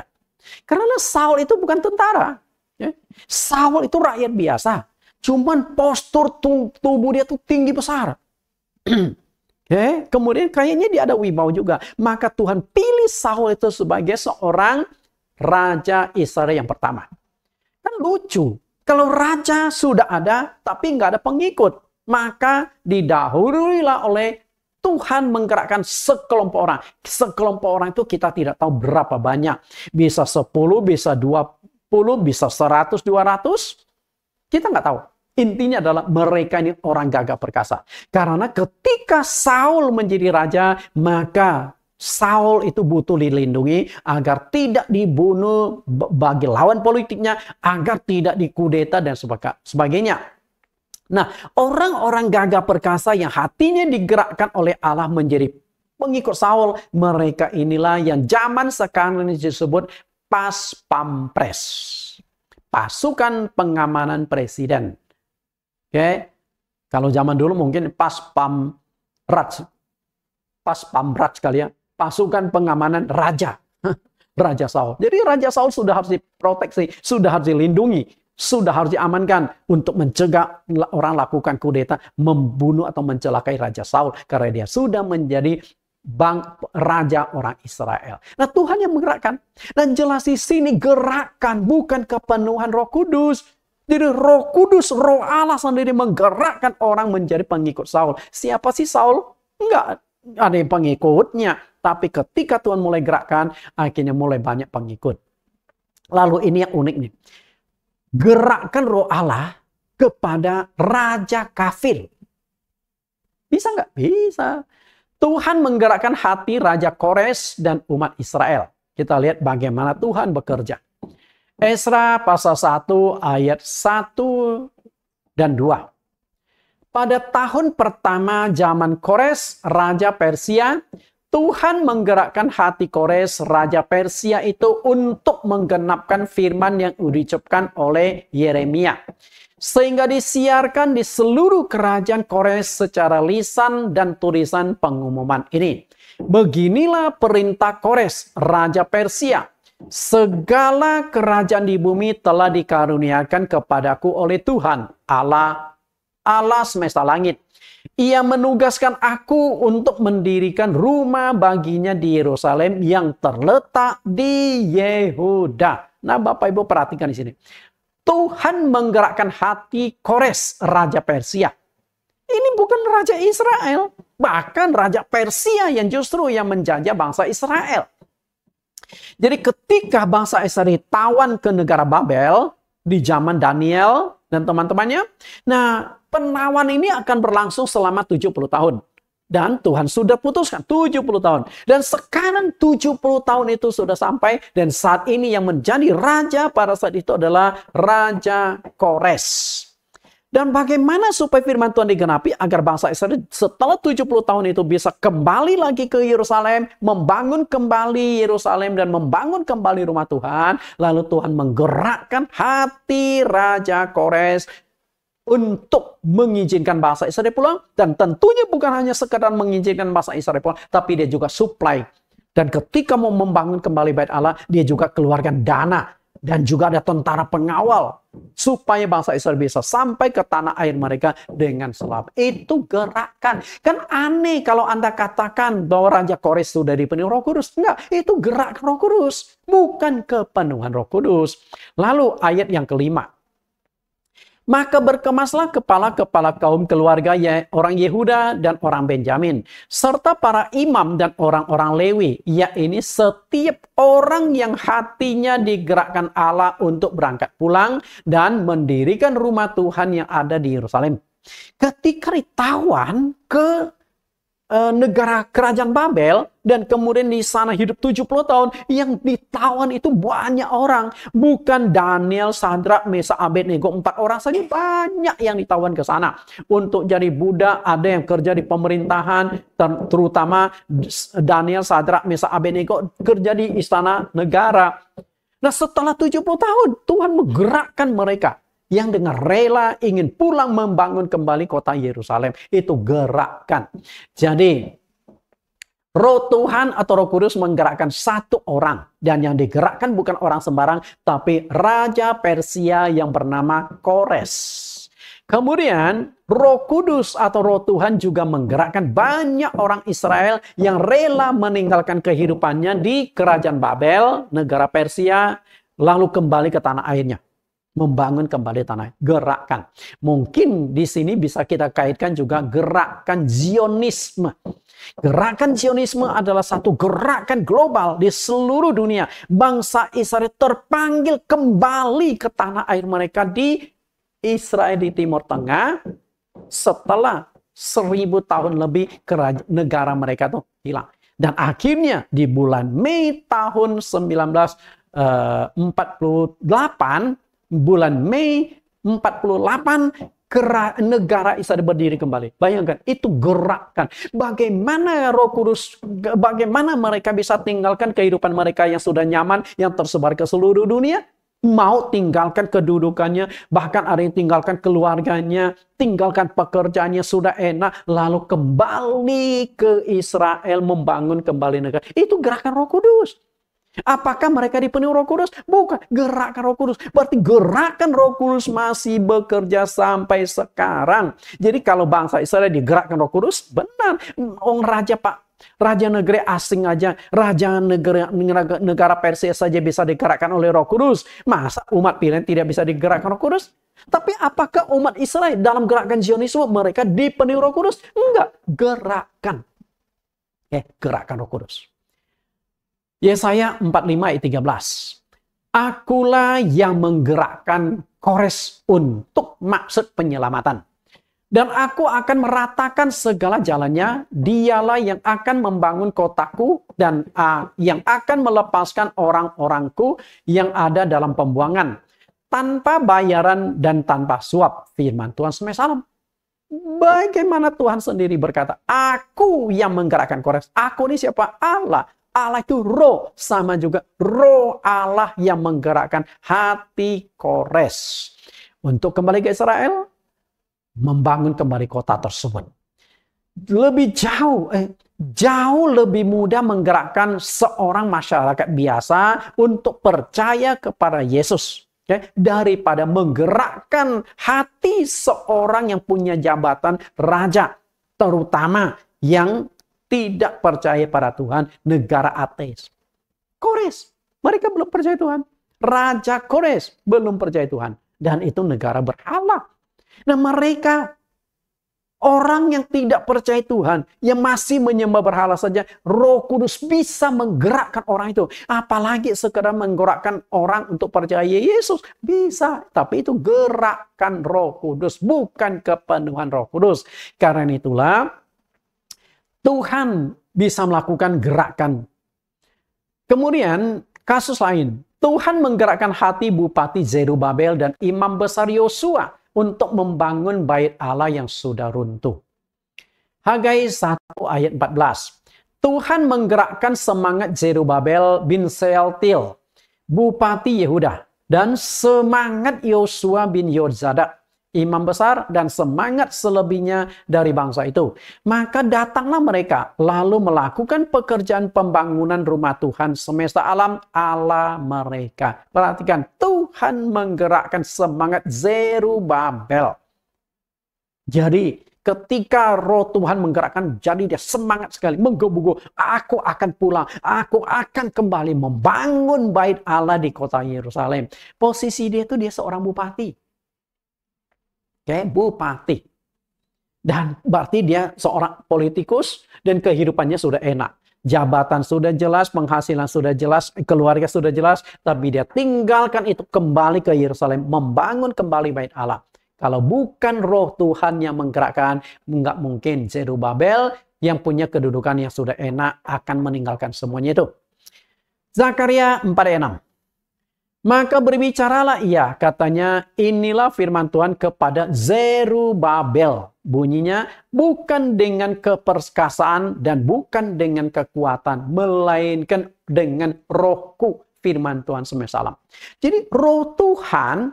Karena Saul itu bukan tentara. Ya. Saul itu rakyat biasa. Cuman postur tubuh dia tuh tinggi besar. Kemudian kayaknya dia ada wibawa juga. Maka Tuhan pilih Saul itu sebagai seorang raja Israel yang pertama. Kan lucu. Kalau raja sudah ada, tapi nggak ada pengikut, maka didahulilah oleh Tuhan menggerakkan sekelompok orang. Sekelompok orang itu kita tidak tahu berapa banyak. Bisa 10, bisa 20, bisa 100, 200. Kita nggak tahu. Intinya adalah mereka ini orang gagah perkasa. Karena ketika Saul menjadi raja, maka Saul itu butuh dilindungi agar tidak dibunuh bagi lawan politiknya, agar tidak dikudeta dan sebagainya. Nah, orang-orang gagah perkasa yang hatinya digerakkan oleh Allah menjadi pengikut Saul, mereka inilah yang zaman sekarang ini disebut Pas Pampres. Pasukan pengamanan presiden. Oke. Kalau zaman dulu mungkin Pas Pamraj. Pas Pamraj kali ya. Pasukan pengamanan raja. Raja Saul. Jadi Raja Saul sudah harus diproteksi, sudah harus dilindungi, sudah harus diamankan untuk mencegah orang lakukan kudeta, membunuh atau mencelakai Raja Saul. Karena dia sudah menjadi raja orang Israel. Nah, Tuhan yang menggerakkan. Dan jelas di sini gerakan bukan kepenuhan Roh Kudus. Jadi Roh Kudus, Roh Allah sendiri menggerakkan orang menjadi pengikut Saul. Siapa sih Saul? Enggak ada yang pengikutnya. Tapi ketika Tuhan mulai gerakkan, akhirnya mulai banyak pengikut. Lalu ini yang unik nih. Gerakkan Roh Allah kepada raja kafir. Bisa nggak? Bisa. Tuhan menggerakkan hati Raja Kores dan umat Israel. Kita lihat bagaimana Tuhan bekerja. Esra pasal 1 ayat 1 dan 2. Pada tahun pertama zaman Kores, Raja Persia, Tuhan menggerakkan hati Kores, Raja Persia itu untuk menggenapkan firman yang diucapkan oleh Yeremia. Sehingga disiarkan di seluruh kerajaan Kores secara lisan dan tulisan pengumuman ini. Beginilah perintah Kores, Raja Persia. Segala kerajaan di bumi telah dikaruniakan kepadaku oleh Tuhan, Allah semesta langit. Ia menugaskan aku untuk mendirikan rumah baginya di Yerusalem yang terletak di Yehuda. Nah, Bapak Ibu perhatikan di sini. Tuhan menggerakkan hati Kores, Raja Persia. Ini bukan Raja Israel. Bahkan Raja Persia yang justru yang menjajah bangsa Israel. Jadi ketika bangsa Israel ditawan ke negara Babel di zaman Daniel dan teman-temannya. Nah, penawan ini akan berlangsung selama 70 tahun. Dan Tuhan sudah putuskan 70 tahun. Dan sekarang 70 tahun itu sudah sampai. Dan saat ini yang menjadi raja pada saat itu adalah Raja Kores. Dan bagaimana supaya firman Tuhan digenapi agar bangsa Israel setelah 70 tahun itu bisa kembali lagi ke Yerusalem, membangun kembali Yerusalem dan membangun kembali rumah Tuhan. Lalu Tuhan menggerakkan hati Raja Kores untuk mengizinkan bangsa Israel pulang. Dan tentunya bukan hanya sekedar mengizinkan bangsa Israel pulang, tapi dia juga supply. Dan ketika mau membangun kembali Bait Allah, dia juga keluarkan dana. Dan juga ada tentara pengawal. Supaya bangsa Israel bisa sampai ke tanah air mereka dengan selamat. Itu gerakan. Kan aneh kalau Anda katakan bahwa Raja Kores sudah dipenuhi Roh Kudus. Enggak, itu gerak Roh Kudus. Bukan kepenuhan Roh Kudus. Lalu ayat yang kelima. Maka berkemaslah kepala-kepala kaum keluarga orang Yehuda dan orang Benjamin, serta para imam dan orang-orang Lewi, yaitu setiap orang yang hatinya digerakkan Allah untuk berangkat pulang dan mendirikan rumah Tuhan yang ada di Yerusalem. Ketika ditawan ke negara kerajaan Babel dan kemudian di sana hidup 70 tahun, yang ditawan itu banyak orang, bukan Daniel, Sadrak, Mesak, Abednego, 4 orang saja, banyak yang ditawan ke sana untuk jadi budak. Ada yang kerja di pemerintahan, terutama Daniel, Sadrak, Mesak, Abednego kerja di istana negara. Nah, setelah 70 tahun Tuhan menggerakkan mereka yang dengan rela ingin pulang membangun kembali kota Yerusalem. Itu gerakan. Jadi, Roh Tuhan atau Roh Kudus menggerakkan satu orang. Dan yang digerakkan bukan orang sembarang, tapi Raja Persia yang bernama Kores. Kemudian, Roh Kudus atau Roh Tuhan juga menggerakkan banyak orang Israel yang rela meninggalkan kehidupannya di kerajaan Babel, negara Persia, lalu kembali ke tanah airnya. membangun kembali tanah. Gerakan. Mungkin di sini bisa kita kaitkan juga gerakan Zionisme. Gerakan Zionisme adalah satu gerakan global di seluruh dunia. Bangsa Israel terpanggil kembali ke tanah air mereka di Israel di Timur Tengah setelah 1000 tahun lebih negara mereka itu hilang. Dan akhirnya di bulan Mei tahun 1948, bulan Mei 48, negara Israel berdiri kembali. Bayangkan, itu gerakan. Bagaimana Roh Kudus, bagaimana mereka bisa tinggalkan kehidupan mereka yang sudah nyaman, yang tersebar ke seluruh dunia? Mau tinggalkan kedudukannya, bahkan ada yang tinggalkan keluarganya, tinggalkan pekerjaannya sudah enak, lalu kembali ke Israel membangun kembali negara. Itu gerakan Roh Kudus. Apakah mereka dipenuhi Roh Kudus? Bukan, gerakan Roh Kudus. Berarti gerakan Roh Kudus masih bekerja sampai sekarang. Jadi kalau bangsa Israel digerakkan Roh Kudus, benar. Raja negeri asing aja, negara Persia saja bisa digerakkan oleh Roh Kudus. Masa umat pilihan tidak bisa digerakkan Roh Kudus? Tapi apakah umat Israel dalam gerakan Zionisme mereka dipenuhi Roh Kudus? Enggak, gerakan. Gerakan Roh Kudus. Yesaya 45 ayat 13. Akulah yang menggerakkan Kores untuk maksud penyelamatan. Dan aku akan meratakan segala jalannya. Dialah yang akan membangun kotaku dan yang akan melepaskan orang-orangku yang ada dalam pembuangan. Tanpa bayaran dan tanpa suap. Firman Tuhan semesta alam. Bagaimana Tuhan sendiri berkata, aku yang menggerakkan Kores. Aku ini siapa? Allah. Allah itu roh. Sama juga roh Allah yang menggerakkan hati Kores. Untuk kembali ke Israel, membangun kembali kota tersebut. Lebih jauh lebih mudah menggerakkan seorang masyarakat biasa untuk percaya kepada Yesus. Daripada menggerakkan hati seorang yang punya jabatan raja. Terutama yang tidak percaya pada Tuhan, negara ateis. Kores, mereka belum percaya Tuhan. Raja Kores belum percaya Tuhan. Dan itu negara berhala. Nah mereka, orang yang tidak percaya Tuhan, yang masih menyembah berhala saja, Roh Kudus bisa menggerakkan orang itu. Apalagi sekedar menggerakkan orang untuk percaya Yesus. Bisa, tapi itu gerakan Roh Kudus, bukan kepenuhan Roh Kudus. Karena itulah, Tuhan bisa melakukan gerakan. Kemudian, kasus lain. Tuhan menggerakkan hati Bupati Zerubabel dan Imam Besar Yosua untuk membangun bait Allah yang sudah runtuh. Hagai 1 ayat 14. Tuhan menggerakkan semangat Zerubabel bin Sealtiel, Bupati Yehuda, dan semangat Yosua bin Yozadak, imam besar, dan semangat selebihnya dari bangsa itu. Maka datanglah mereka, lalu melakukan pekerjaan pembangunan rumah Tuhan semesta alam Allah mereka. Perhatikan, Tuhan menggerakkan semangat Zerubabel. Jadi, ketika roh Tuhan menggerakkan, jadi dia semangat sekali, menggebu-gebu. Aku akan pulang, aku akan kembali membangun bait Allah di kota Yerusalem. Posisi dia itu dia seorang bupati. Bupati. Dan berarti dia seorang politikus dan kehidupannya sudah enak. Jabatan sudah jelas, penghasilan sudah jelas, keluarga sudah jelas. Tapi dia tinggalkan itu kembali ke Yerusalem, membangun kembali bait Allah. Kalau bukan roh Tuhan yang menggerakkan, nggak mungkin Zerubabel yang punya kedudukan yang sudah enak akan meninggalkan semuanya itu. Zakaria 4:6. Maka berbicaralah ia, katanya, inilah firman Tuhan kepada Zerubabel. Bunyinya, bukan dengan keperkasaan dan bukan dengan kekuatan, melainkan dengan rohku, firman Tuhan semesta alam. Jadi roh Tuhan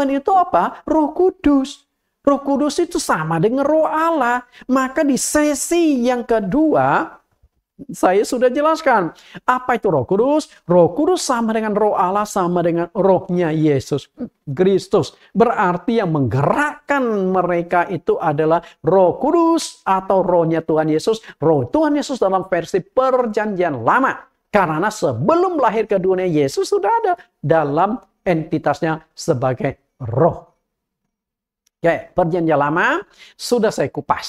itu apa? Roh Kudus. Roh Kudus itu sama dengan roh Allah. Maka di sesi yang kedua, saya sudah jelaskan. Apa itu Roh Kudus? Roh Kudus sama dengan roh Allah, sama dengan rohnya Yesus Kristus. Berarti yang menggerakkan mereka itu adalah Roh Kudus atau rohnya Tuhan Yesus. Roh Tuhan Yesus dalam versi perjanjian lama. Karena sebelum lahir ke dunia, Yesus sudah ada dalam entitasnya sebagai roh. Oke, perjanjian lama sudah saya kupas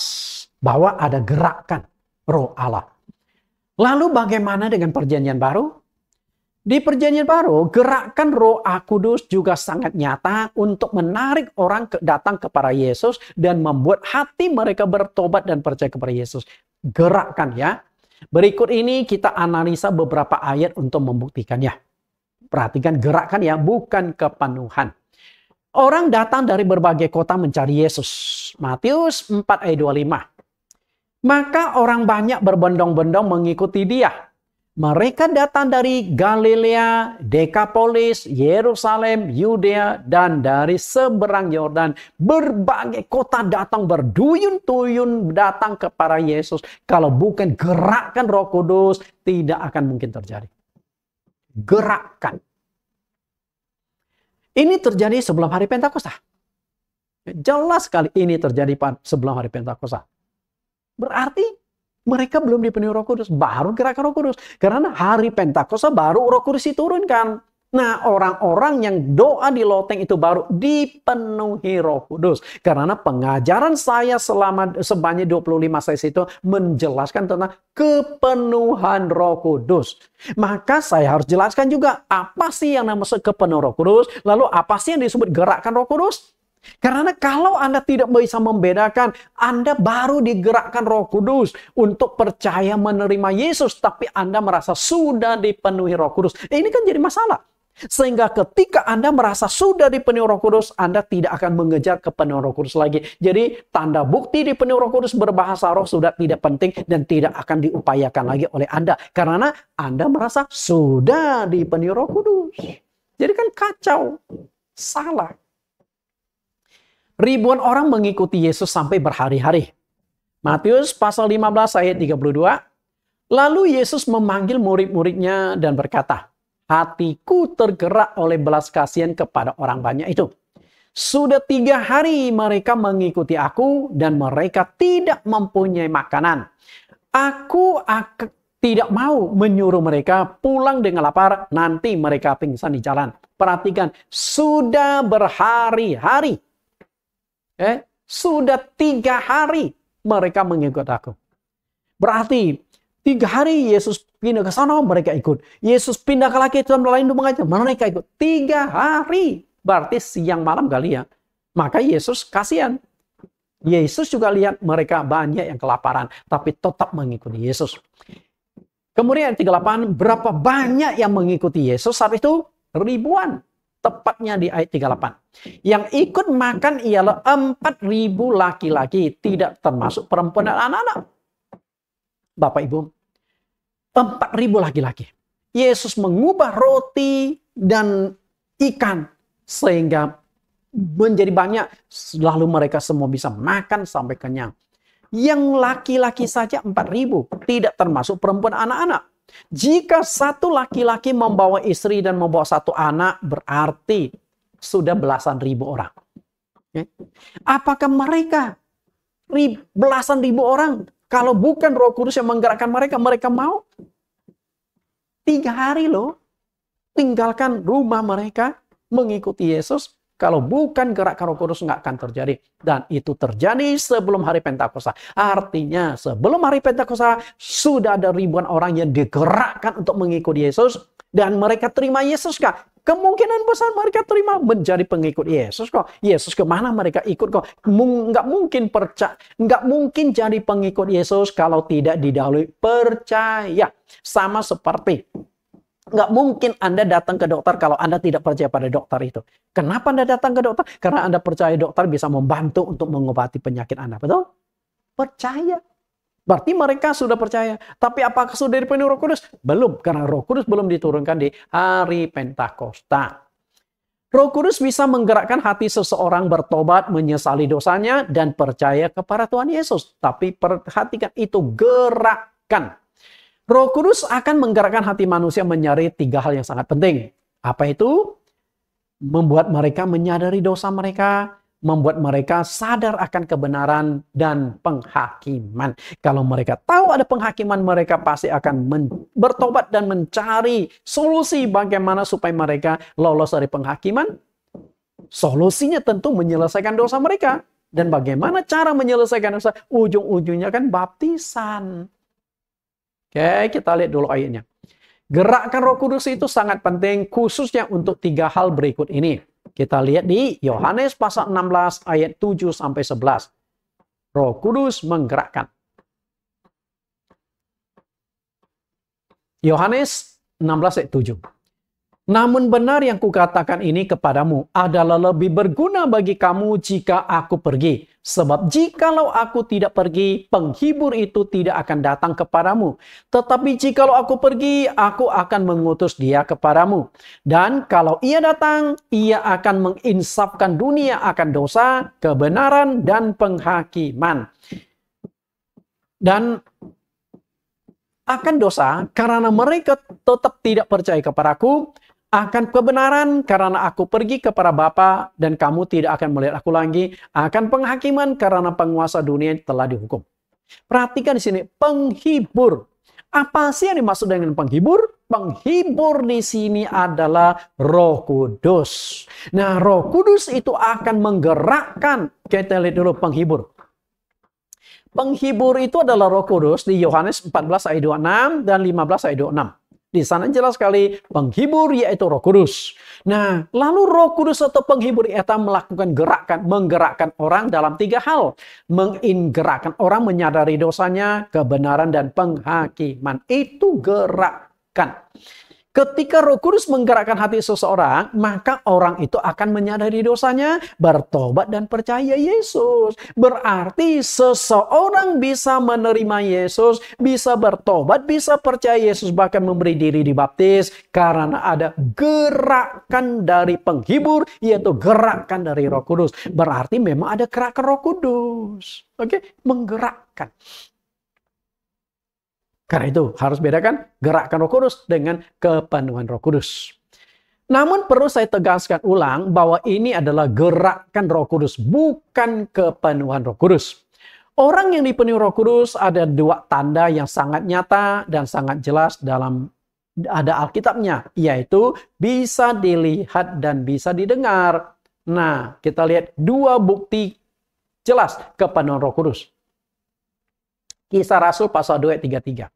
bahwa ada gerakan roh Allah. Lalu bagaimana dengan perjanjian baru? Di perjanjian baru, gerakan Roh Kudus juga sangat nyata untuk menarik orang datang kepada Yesus dan membuat hati mereka bertobat dan percaya kepada Yesus. Gerakan ya. Berikut ini kita analisa beberapa ayat untuk membuktikannya. Perhatikan gerakan ya, bukan kepenuhan. Orang datang dari berbagai kota mencari Yesus. Matius 4 ayat 25. Maka orang banyak berbondong-bondong mengikuti dia. Mereka datang dari Galilea, Dekapolis, Yerusalem, Yudea, dan dari seberang Yordan. Berbagai kota datang berduyun-tuyun datang kepada Yesus. Kalau bukan gerakan Roh Kudus, tidak akan mungkin terjadi. Gerakan. Ini terjadi sebelum hari Pentakosta. Jelas sekali ini terjadi sebelum hari Pentakosta. Berarti mereka belum dipenuhi Roh Kudus, baru gerakan Roh Kudus. Karena hari Pentakosta baru Roh Kudus diturunkan. Nah, orang-orang yang doa di loteng itu baru dipenuhi Roh Kudus. Karena pengajaran saya selama sebanyak 25 sesi itu menjelaskan tentang kepenuhan Roh Kudus. Maka saya harus jelaskan juga apa sih yang namanya kepenuhan Roh Kudus, lalu apa sih yang disebut gerakan Roh Kudus. Karena kalau Anda tidak bisa membedakan, Anda baru digerakkan Roh Kudus untuk percaya menerima Yesus, tapi Anda merasa sudah dipenuhi Roh Kudus. Ini kan jadi masalah. Sehingga ketika Anda merasa sudah dipenuhi Roh Kudus, Anda tidak akan mengejar kepenuhan Roh Kudus lagi. Jadi tanda bukti dipenuhi Roh Kudus berbahasa roh sudah tidak penting dan tidak akan diupayakan lagi oleh Anda. Karena Anda merasa sudah dipenuhi Roh Kudus. Jadi kan kacau. Salah. Ribuan orang mengikuti Yesus sampai berhari-hari. Matius pasal 15 ayat 32. Lalu Yesus memanggil murid-muridnya dan berkata, hatiku tergerak oleh belas kasihan kepada orang banyak itu. Sudah 3 hari mereka mengikuti aku dan mereka tidak mempunyai makanan. Aku tidak mau menyuruh mereka pulang dengan lapar, nanti mereka pingsan di jalan. Perhatikan, sudah berhari-hari. Sudah 3 hari mereka mengikut aku. Berarti 3 hari Yesus pindah ke sana, mereka ikut. Yesus pindah ke lagi tempat lain untuk mengajar, mereka ikut. 3 hari. Berarti siang malam kali ya. Maka Yesus kasihan. Yesus juga lihat mereka banyak yang kelaparan, tapi tetap mengikuti Yesus. Kemudian ayat 38, berapa banyak yang mengikuti Yesus saat itu? Ribuan. Tepatnya di ayat 38. Yang ikut makan ialah 4.000 laki-laki, tidak termasuk perempuan dan anak-anak. Bapak Ibu, 4.000 laki-laki. Yesus mengubah roti dan ikan sehingga menjadi banyak, lalu mereka semua bisa makan sampai kenyang. Yang laki-laki saja 4.000, tidak termasuk perempuan dan anak-anak. Jika satu laki-laki membawa istri dan membawa 1 anak, berarti sudah belasan ribu orang. Apakah mereka belasan ribu orang, kalau bukan Roh Kudus yang menggerakkan mereka, mereka mau? 3 hari loh, tinggalkan rumah mereka, mengikuti Yesus. Kalau bukan gerakan Roh Kudus nggak akan terjadi. Dan itu terjadi sebelum hari Pentakosta. Artinya sebelum hari Pentakosta sudah ada ribuan orang yang digerakkan untuk mengikuti Yesus. Dan mereka terima Yesus kah? Kemungkinan besar mereka terima menjadi pengikut Yesus kok. Yesus kemana mereka ikut kok. Nggak mungkin jadi pengikut Yesus kalau tidak didahului percaya. Sama seperti nggak mungkin Anda datang ke dokter kalau Anda tidak percaya pada dokter itu. Kenapa Anda datang ke dokter? Karena Anda percaya dokter bisa membantu untuk mengobati penyakit Anda. Betul? Percaya. Berarti mereka sudah percaya. Tapi apakah sudah dipenuhi Roh Kudus? Belum. Karena Roh Kudus belum diturunkan di hari Pentakosta. Roh Kudus bisa menggerakkan hati seseorang bertobat, menyesali dosanya, dan percaya kepada Tuhan Yesus. Tapi perhatikan itu gerakan. Roh Kudus akan menggerakkan hati manusia menyadari 3 hal yang sangat penting. Apa itu? Membuat mereka menyadari dosa mereka, membuat mereka sadar akan kebenaran dan penghakiman. Kalau mereka tahu ada penghakiman, mereka pasti akan bertobat dan mencari solusi bagaimana supaya mereka lolos dari penghakiman. Solusinya tentu menyelesaikan dosa mereka. Dan bagaimana cara menyelesaikan dosa? Ujung-ujungnya kan baptisan. Oke, kita lihat dulu ayatnya. Gerakan Roh Kudus itu sangat penting, khususnya untuk 3 hal berikut ini. Kita lihat di Yohanes pasal 16 ayat 7-11. Roh Kudus menggerakkan. Yohanes 16 ayat 7. Namun benar yang kukatakan ini kepadamu adalah lebih berguna bagi kamu jika aku pergi. Sebab jikalau aku tidak pergi, penghibur itu tidak akan datang kepadamu. Tetapi jikalau aku pergi, aku akan mengutus dia kepadamu. Dan kalau ia datang, ia akan menginsafkan dunia akan dosa, kebenaran, dan penghakiman. Dan akan dosa karena mereka tetap tidak percaya kepadaku, akan kebenaran karena aku pergi kepada Bapa dan kamu tidak akan melihat aku lagi, akan penghakiman karena penguasa dunia telah dihukum. Perhatikan di sini, penghibur. Apa sih yang dimaksud dengan penghibur? Penghibur di sini adalah Roh Kudus. Nah, Roh Kudus itu akan menggerakkan. Kita lihat dulu penghibur. Penghibur itu adalah Roh Kudus di Yohanes 14 ayat 26 dan 15 ayat 26. Di sana jelas sekali penghibur yaitu Roh Kudus. Nah, lalu Roh Kudus atau penghibur itu melakukan gerakan, menggerakkan orang dalam 3 hal. Menggerakkan orang menyadari dosanya, kebenaran, dan penghakiman. Itu gerakan. Ketika Roh Kudus menggerakkan hati seseorang, maka orang itu akan menyadari dosanya, bertobat dan percaya Yesus. Berarti seseorang bisa menerima Yesus, bisa bertobat, bisa percaya Yesus, bahkan memberi diri dibaptis karena ada gerakan dari penghibur, yaitu gerakan dari Roh Kudus. Berarti memang ada gerakan Roh Kudus. Oke, menggerakkan. Karena itu harus bedakan gerakan Roh Kudus dengan kepenuhan Roh Kudus. Namun perlu saya tegaskan ulang bahwa ini adalah gerakan Roh Kudus, bukan kepenuhan Roh Kudus. Orang yang dipenuhi Roh Kudus ada 2 tanda yang sangat nyata dan sangat jelas dalam ada Alkitabnya, yaitu bisa dilihat dan bisa didengar. Nah, kita lihat 2 bukti jelas kepenuhan Roh Kudus. Kisah Rasul pasal 2 ayat 33.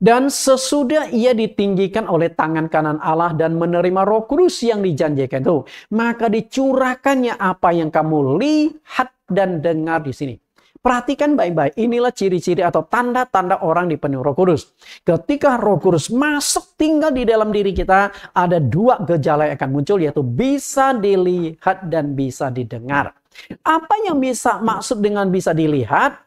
Dan sesudah ia ditinggikan oleh tangan kanan Allah dan menerima Roh Kudus yang dijanjikan itu, maka dicurahkannya apa yang kamu lihat dan dengar di sini. Perhatikan baik-baik, inilah ciri-ciri atau tanda-tanda orang dipenuhi Roh Kudus. Ketika Roh Kudus masuk tinggal di dalam diri kita, ada 2 gejala yang akan muncul, yaitu bisa dilihat dan bisa didengar. Apa yang bisa maksud dengan bisa dilihat?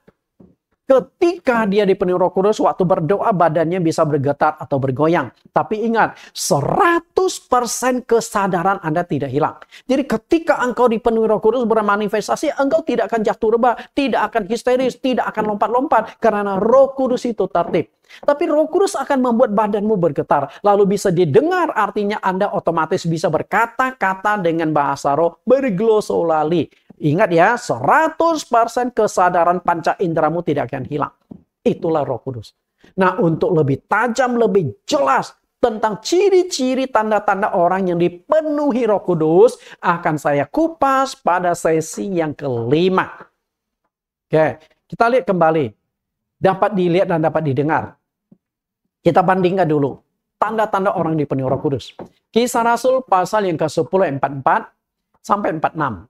Ketika dia dipenuhi Roh Kudus, waktu berdoa badannya bisa bergetar atau bergoyang. Tapi ingat, 100% kesadaran Anda tidak hilang. Jadi ketika engkau dipenuhi Roh Kudus bermanifestasi, engkau tidak akan jatuh rebah, tidak akan histeris, tidak akan lompat-lompat. Karena Roh Kudus itu tertib. Tapi Roh Kudus akan membuat badanmu bergetar. Lalu bisa didengar, artinya Anda otomatis bisa berkata-kata dengan bahasa roh, berglosolali. Ingat ya, 100% kesadaran panca inderamu tidak akan hilang. Itulah Roh Kudus. Nah, untuk lebih tajam, lebih jelas tentang ciri-ciri tanda-tanda orang yang dipenuhi Roh Kudus, akan saya kupas pada sesi yang kelima. Oke, kita lihat kembali. Dapat dilihat dan dapat didengar. Kita bandingkan dulu tanda-tanda orang dipenuhi Roh Kudus. Kisah Rasul pasal yang ke-10 ayat 44 sampai 46.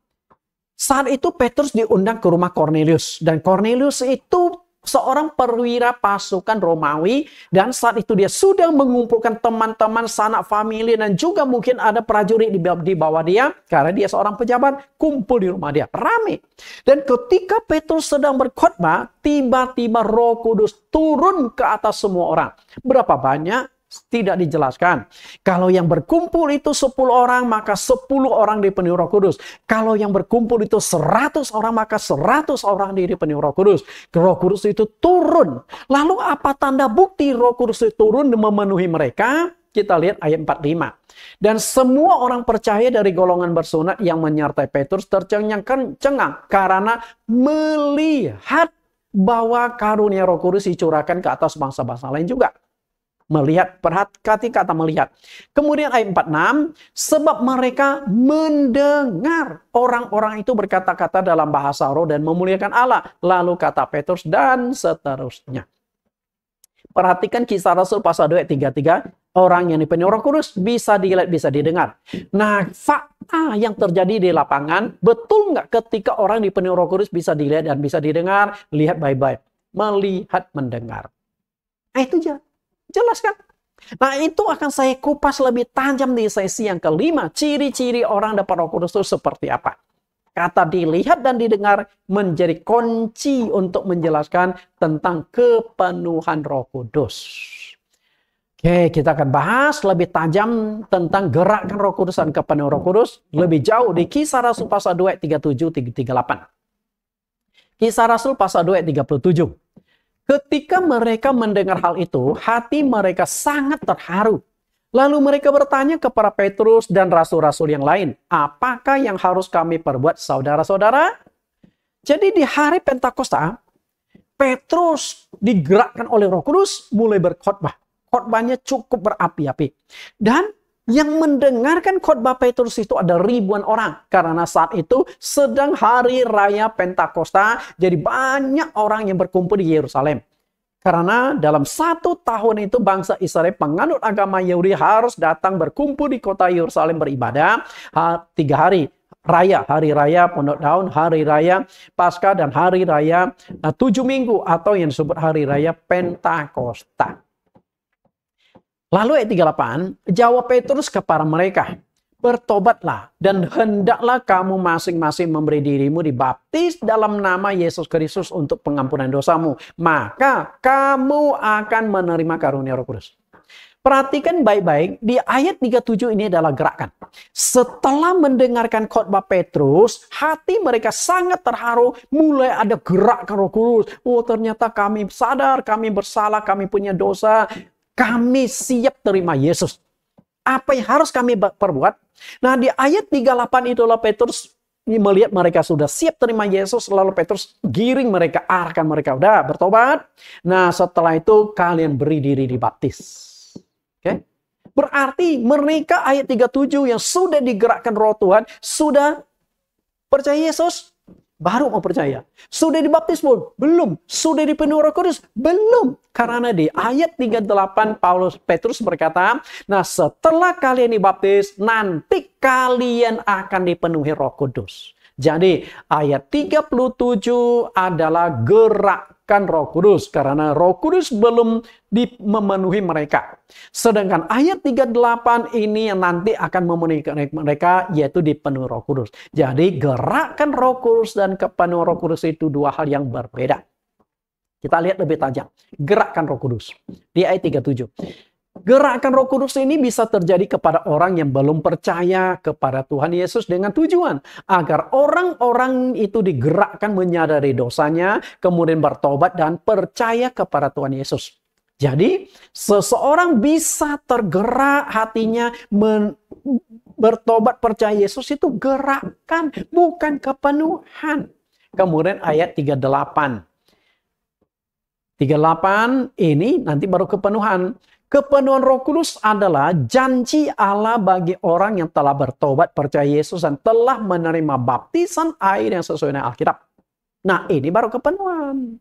Saat itu Petrus diundang ke rumah Kornelius. Dan Kornelius itu seorang perwira pasukan Romawi. Dan saat itu dia sudah mengumpulkan teman-teman, sanak famili, dan juga mungkin ada prajurit di bawah dia. Karena dia seorang pejabat, kumpul di rumah dia. Rame. Dan ketika Petrus sedang berkhotbah, tiba-tiba Roh Kudus turun ke atas semua orang. Berapa banyak? Tidak dijelaskan. Kalau yang berkumpul itu 10 orang, maka 10 orang dipenuhi Roh Kudus. Kalau yang berkumpul itu 100 orang, maka 100 orang dipenuhi Roh Kudus. Roh Kudus itu turun. Lalu apa tanda bukti Roh Kudus itu turun dan memenuhi mereka? Kita lihat ayat 45. Dan semua orang percaya dari golongan bersunat yang menyertai Petrus tercengang-cengang karena melihat bahwa karunia Roh Kudus dicurahkan ke atas bangsa-bangsa lain juga. Melihat, perhati kata melihat. Kemudian ayat 46, sebab mereka mendengar orang-orang itu berkata-kata dalam bahasa roh dan memuliakan Allah. Lalu kata Petrus dan seterusnya. Perhatikan Kisah Rasul pasal 2 ayat 33. Orang yang dipenuhi Roh Kudus bisa dilihat, bisa didengar. Nah, fakta yang terjadi di lapangan, betul nggak ketika orang dipenuhi Roh Kudus bisa dilihat dan bisa didengar? Lihat baik-baik. Melihat, mendengar. Nah, itu jelas kan? Nah, itu akan saya kupas lebih tajam di sesi yang kelima. Ciri-ciri orang dapat Roh Kudus itu seperti apa? Kata dilihat dan didengar menjadi kunci untuk menjelaskan tentang kepenuhan Roh Kudus. Oke, kita akan bahas lebih tajam tentang gerakan Roh Kudus dan kepenuhan Roh Kudus lebih jauh di Kisah Rasul pasal 2 ayat 37-38. Kisah Rasul pasal 2 ayat 37. Ketika mereka mendengar hal itu, hati mereka sangat terharu. Lalu mereka bertanya kepada Petrus dan rasul-rasul yang lain, apakah yang harus kami perbuat, saudara-saudara? Jadi di hari Pentakosta, Petrus digerakkan oleh Roh Kudus mulai berkhotbah. Khotbahnya cukup berapi-api. Dan yang mendengarkan khotbah Petrus itu ada ribuan orang. Karena saat itu sedang hari raya Pentakosta, jadi banyak orang yang berkumpul di Yerusalem. Karena dalam 1 tahun itu bangsa Israel penganut agama Yahudi harus datang berkumpul di kota Yerusalem beribadah 3 hari. Hari raya Pondok Daun, hari raya Paskah, dan hari raya 7 minggu atau yang disebut hari raya Pentakosta. Lalu ayat 38, jawab Petrus kepada mereka, bertobatlah dan hendaklah kamu masing-masing memberi dirimu dibaptis dalam nama Yesus Kristus untuk pengampunan dosamu. Maka kamu akan menerima karunia Roh Kudus. Perhatikan baik-baik, di ayat 37 ini adalah gerakan. Setelah mendengarkan khotbah Petrus, hati mereka sangat terharu, mulai ada gerakan Roh Kudus. Oh, ternyata kami sadar, kami bersalah, kami punya dosa, kami siap terima Yesus. Apa yang harus kami perbuat? Nah, di ayat 38 itulah Petrus melihat mereka sudah siap terima Yesus, lalu Petrus giring mereka, arahkan mereka, udah bertobat. Nah, setelah itu kalian beri diri dibaptis. Oke? Berarti mereka ayat 37 yang sudah digerakkan Roh Tuhan, sudah percaya Yesus, baru mau percaya. Sudah dibaptis pun? Belum. Sudah dipenuhi Roh Kudus? Belum. Karena di ayat 38 Petrus berkata, nah setelah kalian dibaptis, nanti kalian akan dipenuhi Roh Kudus. Jadi ayat 37 adalah gerakan Roh Kudus. Karena Roh Kudus belum memenuhi mereka. Sedangkan ayat 38 ini yang nanti akan memenuhi mereka, yaitu dipenuhi Roh Kudus. Jadi gerakan Roh Kudus dan kepenuhan Roh Kudus itu dua hal yang berbeda. Kita lihat lebih tajam. Gerakan Roh Kudus. Di ayat 37. Gerakan Roh Kudus ini bisa terjadi kepada orang yang belum percaya kepada Tuhan Yesus dengan tujuan agar orang-orang itu digerakkan menyadari dosanya, kemudian bertobat dan percaya kepada Tuhan Yesus. Jadi, seseorang bisa tergerak hatinya bertobat percaya Yesus itu gerakan, bukan kepenuhan. Kemudian ayat 38. 38 ini nanti baru kepenuhan. Kepenuhan Roh Kudus adalah janji Allah bagi orang yang telah bertobat percaya Yesus dan telah menerima baptisan air yang sesuai dengan Alkitab. Nah, ini baru kepenuhan.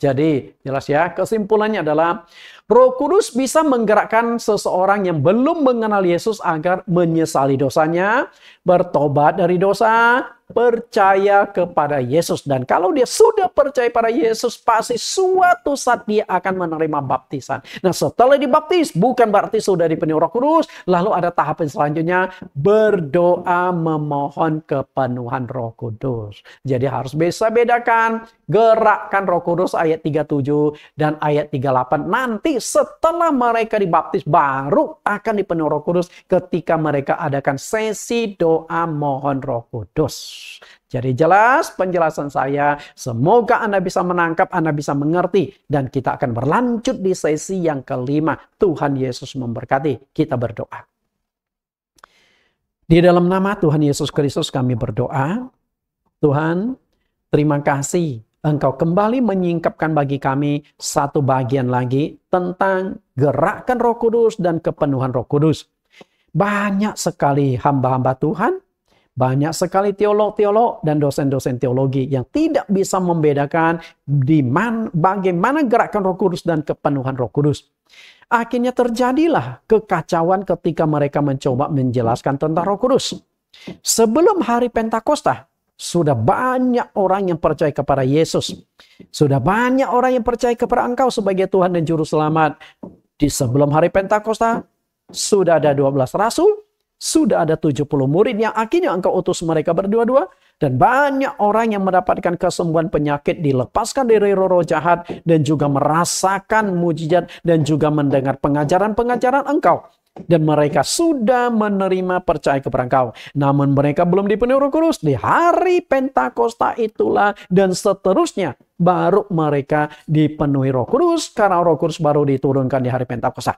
Jadi, jelas ya, kesimpulannya adalah Roh Kudus bisa menggerakkan seseorang yang belum mengenal Yesus agar menyesali dosanya, bertobat dari dosa, percaya kepada Yesus. Dan kalau dia sudah percaya pada Yesus, pasti suatu saat dia akan menerima baptisan. Nah, setelah dibaptis, bukan berarti sudah dipenuhi Roh Kudus, lalu ada tahapan selanjutnya, berdoa memohon kepenuhan Roh Kudus. Jadi harus bisa bedakan gerakan Roh Kudus ayat 37 dan ayat 38. Nanti setelah mereka dibaptis, baru akan dipenuhi Roh Kudus ketika mereka adakan sesi doa mohon Roh Kudus. Jadi jelas penjelasan saya. Semoga Anda bisa menangkap, Anda bisa mengerti. Dan kita akan berlanjut di sesi yang kelima. Tuhan Yesus memberkati. Kita berdoa. Di dalam nama Tuhan Yesus Kristus kami berdoa. Tuhan, terima kasih. Engkau kembali menyingkapkan bagi kami satu bagian lagi tentang gerakan Roh Kudus dan kepenuhan Roh Kudus. Banyak sekali hamba-hamba Tuhan, banyak sekali teolog-teolog dan dosen-dosen teologi yang tidak bisa membedakan bagaimana gerakan Roh Kudus dan kepenuhan Roh Kudus. Akhirnya terjadilah kekacauan ketika mereka mencoba menjelaskan tentang Roh Kudus. Sebelum hari Pentakosta, sudah banyak orang yang percaya kepada Yesus. Sudah banyak orang yang percaya kepada Engkau sebagai Tuhan dan Juru Selamat. Di sebelum hari Pentakosta, sudah ada 12 rasul, sudah ada 70 murid yang akhirnya Engkau utus mereka berdua-dua. Dan banyak orang yang mendapatkan kesembuhan penyakit, dilepaskan dari roh-roh jahat, dan juga merasakan mujizat, dan juga mendengar pengajaran-pengajaran Engkau. Dan mereka sudah menerima percaya kepada Engkau. Namun mereka belum dipenuhi Roh Kudus. Di hari Pentakosta itulah dan seterusnya baru mereka dipenuhi Roh Kudus. Karena Roh Kudus baru diturunkan di hari Pentakosta.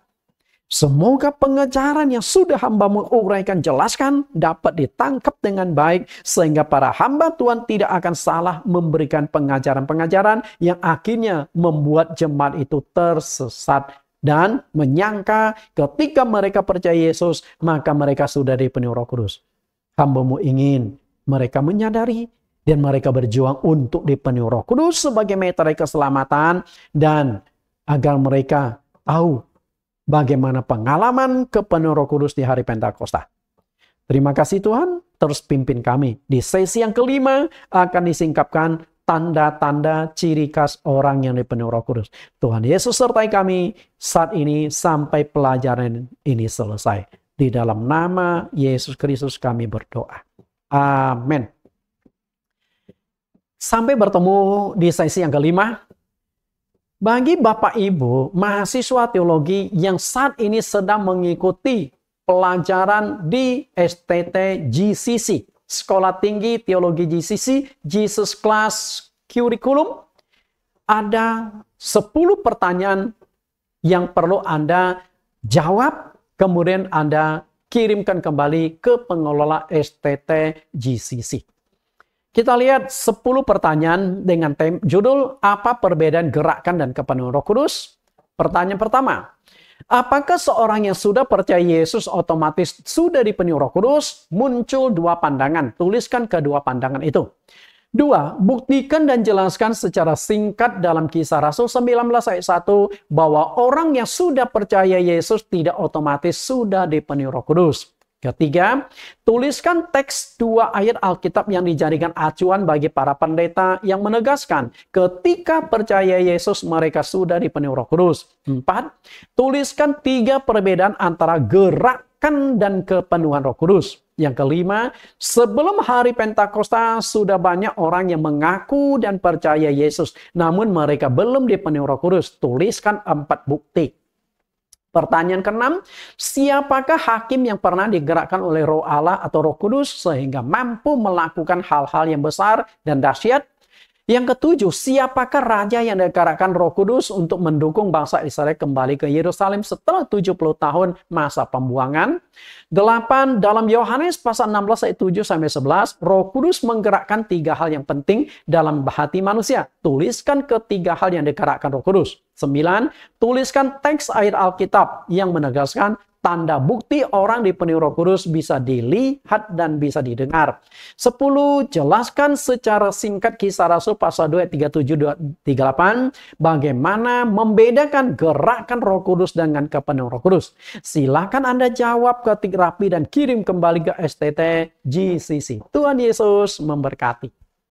Semoga pengajaran yang sudah hamba-Mu uraikan, jelaskan, dapat ditangkap dengan baik. Sehingga para hamba Tuhan tidak akan salah memberikan pengajaran-pengajaran yang akhirnya membuat jemaat itu tersesat. Dan menyangka ketika mereka percaya Yesus, maka mereka sudah dipenuhi Roh Kudus. Hamba-Mu ingin mereka menyadari dan mereka berjuang untuk dipenuhi Roh Kudus sebagai metode keselamatan. Dan agar mereka tahu bagaimana pengalaman kepenuhan Roh Kudus di hari Pentakosta. Terima kasih Tuhan, terus pimpin kami. Di sesi yang kelima akan disingkapkan tanda-tanda ciri khas orang yang dipenuhi Roh Kudus. Tuhan Yesus sertai kami saat ini sampai pelajaran ini selesai. Di dalam nama Yesus Kristus kami berdoa. Amin. Sampai bertemu di sesi yang kelima. Bagi Bapak Ibu mahasiswa teologi yang saat ini sedang mengikuti pelajaran di STT GCC, Sekolah Tinggi Teologi GCC, Jesus Class Curriculum, ada 10 pertanyaan yang perlu Anda jawab, kemudian Anda kirimkan kembali ke pengelola STT GCC. Kita lihat 10 pertanyaan dengan judul apa perbedaan gerakan dan kepenuhan Roh Kudus. Pertanyaan pertama, apakah seorang yang sudah percaya Yesus otomatis sudah dipenuhi Roh Kudus? Muncul 2 pandangan. Tuliskan kedua pandangan itu. 2. Buktikan dan jelaskan secara singkat dalam Kisah Rasul 19 ayat 1 bahwa orang yang sudah percaya Yesus tidak otomatis sudah dipenuhi Roh Kudus. Ketiga, tuliskan teks 2 ayat Alkitab yang dijadikan acuan bagi para pendeta yang menegaskan ketika percaya Yesus mereka sudah dipenuhi Roh Kudus. 4, tuliskan 3 perbedaan antara gerakan dan kepenuhan Roh Kudus. Yang kelima, sebelum hari Pentakosta sudah banyak orang yang mengaku dan percaya Yesus, namun mereka belum dipenuhi Roh Kudus. Tuliskan 4 bukti. Pertanyaan keenam, siapakah hakim yang pernah digerakkan oleh Roh Allah atau Roh Kudus sehingga mampu melakukan hal-hal yang besar dan dahsyat? Yang ketujuh, siapakah raja yang digerakkan Roh Kudus untuk mendukung bangsa Israel kembali ke Yerusalem setelah 70 tahun masa pembuangan? 8, dalam Yohanes pasal 16 ayat 7-11, Roh Kudus menggerakkan 3 hal yang penting dalam hati manusia. Tuliskan ketiga hal yang digerakkan Roh Kudus. 9, tuliskan teks ayat Alkitab yang menegaskan tanda bukti orang dipenuhi Roh Kudus bisa dilihat dan bisa didengar. 10, jelaskan secara singkat Kisah Rasul pasal 2 ayat 37-38 bagaimana membedakan gerakan Roh Kudus dengan kepenuhan Roh Kudus. Silakan Anda jawab, ketik rapi dan kirim kembali ke STT GCC. Tuhan Yesus memberkati.